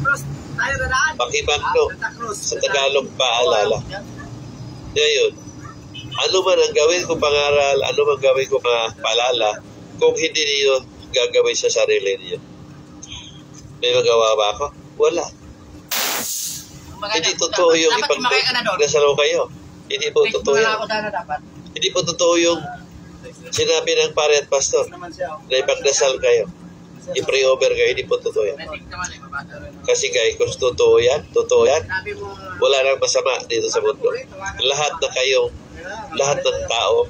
Pakibagno. Sa Tagalog, paalala. Ngayon, ano man ang gawin ko pangaral, ano man gawin ko paalala, kung hindi niyo gagawin sa sarili niyo. May magawa ba ako? Wala. Hindi totoo yung ipagdasalo kayo. Hindi po totoo yan. Hindi po totoo yung sinabi ng pare at pastor na ipagdasal kayo. I-pray-over kayo. Hindi po totoo yan. Kasi guys, kung totoo yan, wala nang masama dito sa mundo. Lahat ng tao,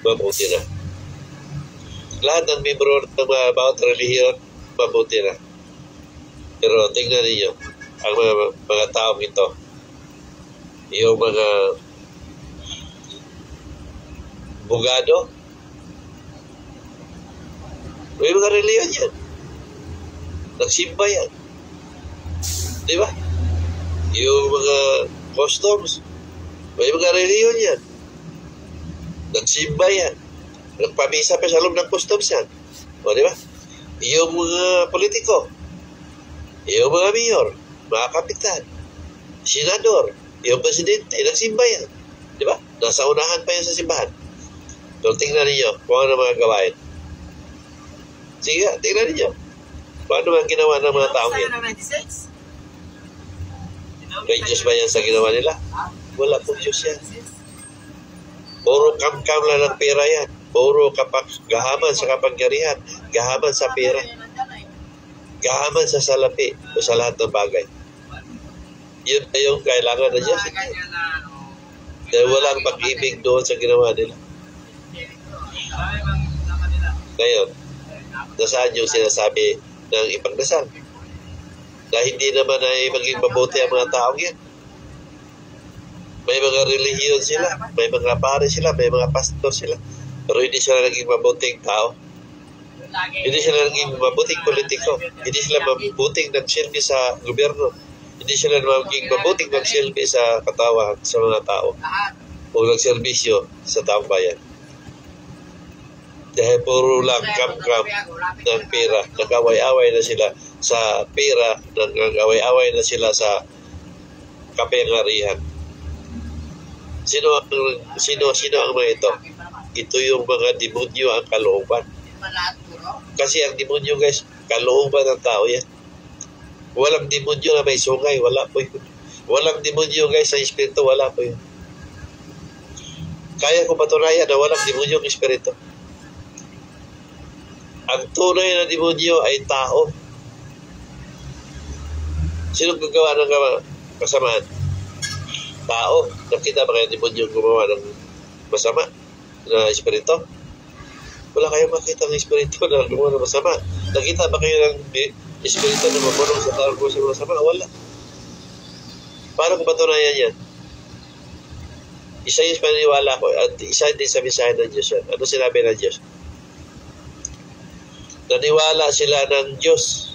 mabuti na. Lahat ng membro ng bawat relihiyon, mabuti na. Pero tingnan niyo ang mga taong ito, yung mga bugado, may mga reliyon yan. Nagsimba yan. Di ba? Yung mga customs, may mga reliyon yan. Nagsimba yan. Nagpamisa pa sa loob ng customs yan. O, di ba? Yung mga politiko, yung mga mayor, mga kapitan, senador, yung presidente, nagsimba yan. Di ba? Nasa unahan pa yan sa simbahan. So, tingnan ninyo kung ano mga gawain. Sige, tingnan ninyo. Kung ano mga ginawa ng mga tao yan. May Diyos ba yan sa ginawa nila? Wala pong Diyos yan. Puro kam-kam lang ng pera yan. Puro gahaman sa kapangyarihan. Gahaman sa pera. Gahaman sa salapi o sa lahat ng bagay. Yun na yung kailangan na Diyos. Dahil walang pag-ibig doon sa ginawa nila. Ngayon, nasaan yung sinasabi ng ipagdasal? Na hindi naman ay maging mabuti ang mga taong yan. May mga relihiyon sila, may mga pare sila, may mga pastor sila. Pero hindi sila naging mabuting tao. Hindi sila naging mabuting politiko. Hindi sila mabuting nagsilbi sa gobyerno. Hindi sila naging mabuting nagsilbi sa katawan sa mga tao o nagserbisyo sa taong bayan. Dahil puro lang kam-kam ng pera. Nag-away-away na sila sa pera. Nag-away-away na sila sa kapangyarihan. Sino ang mga ito? Ito yung mga demonyo ang kalooban. Kasi ang demonyo, guys, kalooban ng tao yan. Walang demonyo na may sungay, wala po yun. Walang demonyo, guys, sa espiritu, wala po yun. Kaya ko patunayan na walang demonyo ang espiritu. Ang tunay na demonyo ay tao. Sino gagawa ng kasamaan? Tao. Nakita ba kayo demonyo gumawa ng masama na espiritu? Wala kayong makita ng espiritu na gumawa ng masama. Nakita ba kayo ng espiritu na mamarong sa tao gumawa ng masama? Wala. Paano ko patunayan yan? Isa yung paniniwala ko at isa din sa mensahe ng Diyos yan. Ano sinabi ng Diyos? Naniwala sila ng Diyos.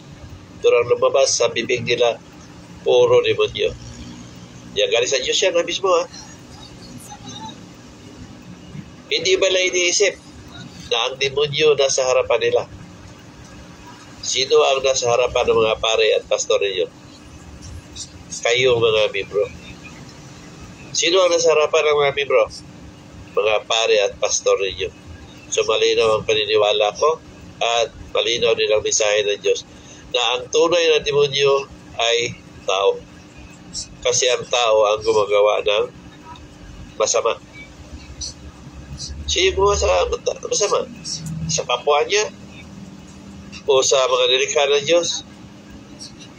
Durang lumabas sa bibig nila, puro demonyo. Yan, galing sa Diyos yan na mismo, ha? Hindi ba lang iniisip na ang demonyo nasa harapan nila? Sino ang nasa harapan ng mga pare at pastor ninyo? Kayo, mga membro. Sino ang nasa harapan ng mga membro? Mga pare at pastor ninyo. So, malinaw ang paniniwala ko at malinaw din ang mensahe ng Diyos na ang tunay na demonyo ay tao. Kasi ang tao ang gumagawa ng masama. Siya yung gumawa sa masama? Sa kapwa niya? O sa mga nilikha ng Diyos?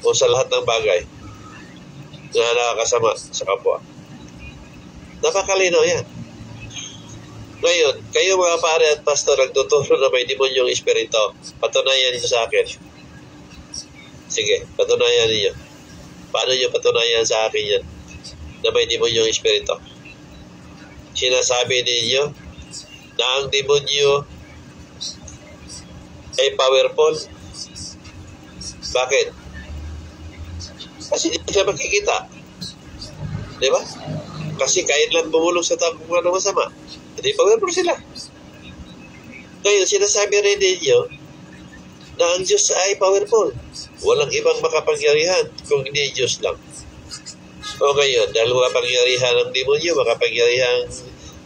O sa lahat ng bagay na nakakasama sa kapwa? Napakalinaw yan. Ngayon, kayo mga pare at pastor nagtuturo na may demonyong espiritu. Patunayan niyo sa akin. Sige, patunayan niyo. Paano niyo patunayan sa akin yan na may demonyong espiritu? Sinasabi ninyo na ang demonyo ay powerful. Bakit? Kasi hindi siya makikita. Di ba? Kasi kahit lang bumulong sa tao kung ano masama, hindi powerful sila. Ngayon, sinasabi rin ninyo na ang Diyos ay powerful. Walang ibang makapangyarihan kung hindi Diyos lang. O ngayon, dahil makapangyarihan ng demonyo, makapangyarihan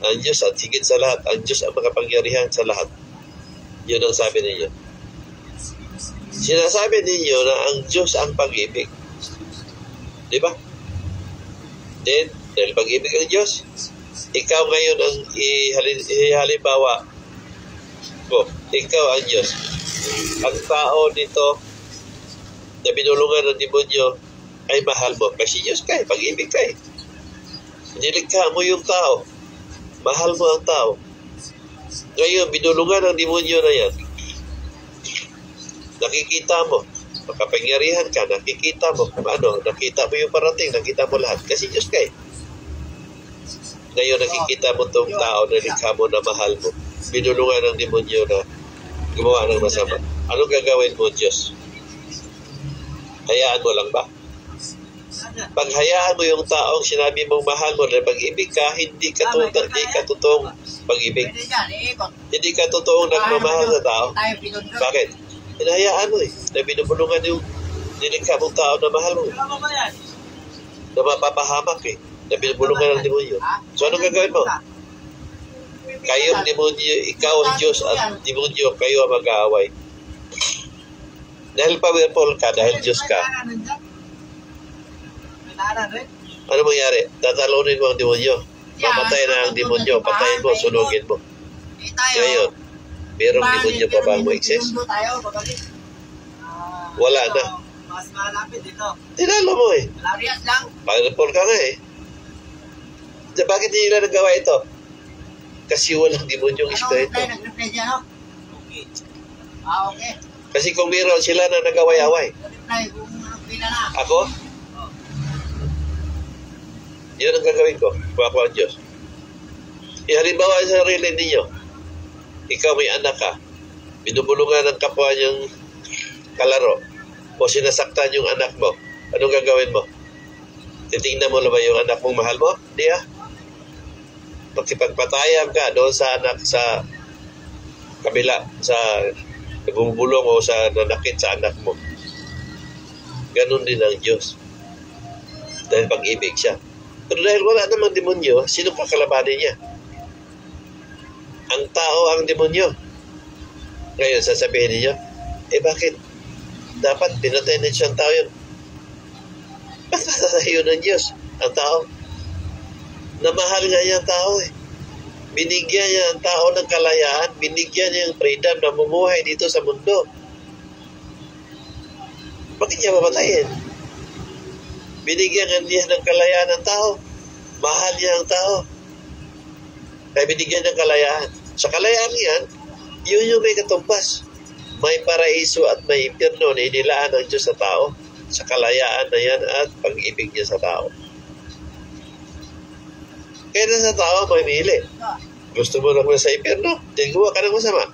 ang Diyos at higit sa lahat, ang Diyos ang makapangyarihan sa lahat. Yun ang sabi ninyo. Sinasabi ninyo na ang Diyos ang pag-ibig. Di ba? Then, dahil pag-ibig ang Diyos, ikaw ngayon ang ihalimbawa ko. Ikaw ang Diyos. Ang tao dito na binulungan ng demonyo ay mahal mo. Kasi Diyos ka, pag-ibig ka. Nilikha mo yung tao. Mahal mo ang tao. Ngayon, binulungan ng demonyo na yan. Nakikita mo. Makapangyarihan ka, nakikita mo. Ano, nakita mo yung parating, nakita mo lahat. Kasi Diyos ka. Ngayon, nakikita mo itong tao na likha mo na mahal mo. Binulungan ng demonyo na gumawa ng masama. Anong gagawin mo, Diyos? Hayaan mo lang ba? Paghayaan mo yung taong sinabi mong mahal mo na pag-ibig ka, hindi ka totoong pag-ibig. Hindi ka totoong nagmamahal sa tao. Bakit? Hinahayaan mo na binubulungan yung nilikha mong tao na mahal mo. Na mapapahamak na binubulungan ng demonyo. So anong gagawin mo? Kayong demonyo, ikaw ang Diyos at demonyo, kayo ang mag-aaway. Dahil powerful ka, dahil Diyos ka. Ano mangyari? Tatalunin mo ang demonyo. Mamatay na ang demonyo. Patayin mo, sunugin mo. Ngayon, merong demonyo pa ba ang ma-exist? Wala na.
Mas malapit dito.
Tinalo mo Powerful ka nga Bakit hindi nila nagawa ito? Kasi walang demonyong espiritu.
Okay.
Kasi kung meron sila na nagaway-away. Ako? Yun ang gagawin ko. Kuha ko ang Diyos. Halimbawa sa sarili ninyo. ikaw may anak ka, binubulungan ng kapwa niyang kalaro, o sinasaktan yung anak mo, anong gagawin mo? Titingnan mo na ba yung anak mong mahal mo? Di Makipagpatayan ka doon sa anak sa kabila, sa bumubulong o sa nanakit sa anak mo. Ganon din ang Diyos. Dahil pag-ibig siya. Pero dahil wala namang demonyo, sino kakalabanin niya? Ang tao ang demonyo. Ngayon, sasabihin niyo, bakit? Dapat pinatay na siyang tao yun. Bakit natatayo ng Diyos ang tao? Namahal nga niya ang tao Binigyan niya ang tao ng kalayaan, binigyan niya ang freedom na mumuhay dito sa mundo. Bakit niya mapatayin? Binigyan niya ng kalayaan ng tao. Mahal niya ang tao. Kaya binigyan niya ng kalayaan. Sa kalayaan yan, yun yung may katumbas. May paraiso at may impyerno na inilaan ng Diyos sa tao. Sa kalayaan na yan at pag-ibig niya sa tao. Kaya na sa tao, may mili. Gusto mo lang sa impyerno? Di gumawa ka ng masama.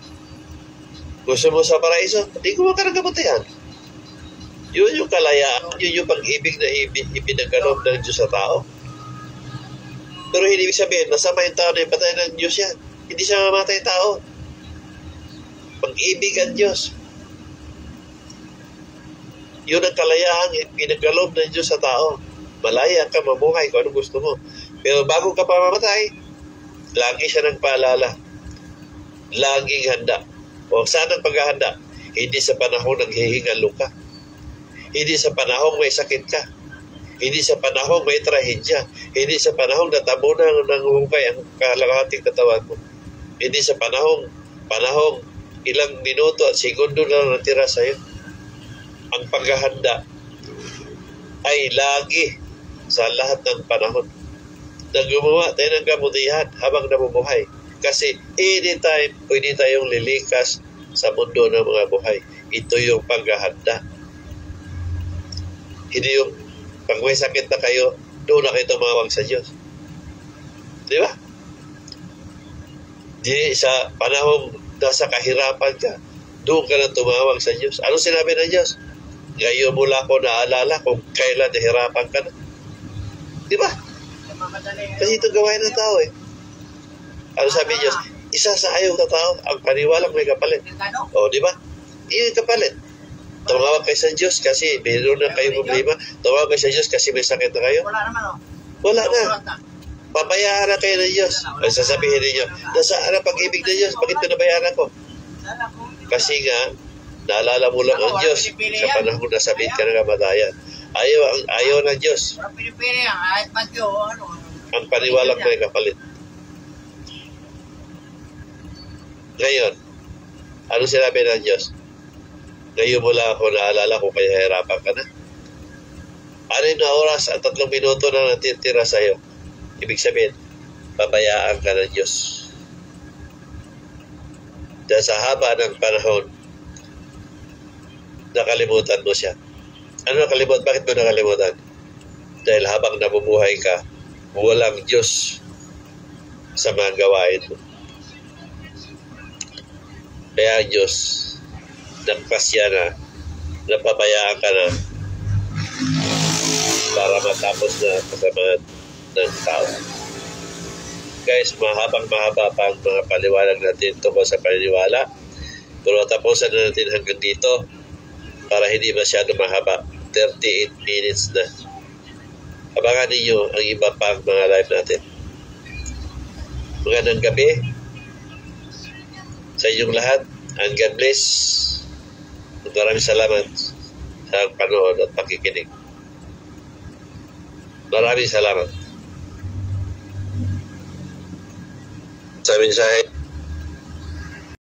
Gusto mo sa paraiso? Di gumawa ka ng kabutihan. Yun yung kalayaan, yun yung pag-ibig na ipinagkaloob ng Diyos sa tao. Pero hindi ibig sabihin, masama yung tao na ipatay ng Diyos yan. Hindi siya mamatay tao. Pag-ibig ang Diyos. Yun ang kalayaan, ipinagkaloob ng Diyos sa tao. Malaya ka, mamuhay kung anong gusto mo. Pero bago ka pa mamatay, lagi siya nagpaalala. Laging handa. O saan ang paghahanda? Hindi sa panahon ng hihingalo ka. Hindi sa panahong may sakit ka. Hindi sa panahong may trahedya. Hindi sa panahong natabunan ng hukay ang kalahating katawan mo. Hindi sa panahong ilang minuto at segundo na natira sa'yo. Ang paghahanda ay lagi sa lahat ng panahon. Naggumawa tayo ng kabutihan habang namumuhay. Kasi anytime pwede tayong lilikas sa mundo ng mga buhay. Ito yung paghahanda. Hindi yung pag may sakit na kayo, doon na kayo tumawag sa Diyos. Di ba? Di sa panahon nasa kahirapan ka, doon ka na tumawag sa Diyos. Ano sinabi ng Diyos? Ngayon mula ko naalala kung kailan nahirapan ka na. Di ba? Kasi ito gawain ng tao Ano sabi Diyos? Isa sa ayaw ng tao, ang paniwalang may kapalit. O, di ba? Iyon yung kapalit. Tumawag kayo sa Diyos kasi mayroon na kayong problema. Tumawag kayo sa Diyos kasi may sakit na kayo.
Wala naman
Wala na. Pabayaan na kayo ng Diyos. Ay sasabihin ninyo, nasaan ang pag-ibig ng Diyos? Bakit pinabayaan ako? Kasi nga, naalala mo lang ang Diyos sa panahon na sabit ka ng kamatayan. Ayaw ng Diyos. Ang paniwalang may kapalit. Ngayon, ano sinabi ng Diyos? Ngayon mo lang ako naalala kung kaya hirapan ka na. 6 na oras at 3 minuto na natitira sa'yo. Ibig sabihin, pabayaan ka ng Diyos. Dahil sa haba ng panahon, nakalimutan mo siya. Ano nakalimutan? Bakit mo nakalimutan? Dahil habang namumuhay ka, walang Diyos sa mga gawain mo. Kaya Diyos, nagpasya na, napabayaan ka na para matapos na kasamaan ng tao. Guys, mahaba pa ang mga paliwanag natin tungkol sa paniniwala. Pero tapusan na natin hanggang dito para hindi masyado mahaba. 38 minutes na. Abangan ninyo ang iba pang mga live natin. Magandang gabi sa inyong lahat. And God bless. Maraming salamat sa panood at pakikinig. Maraming salamat. Sa mensahe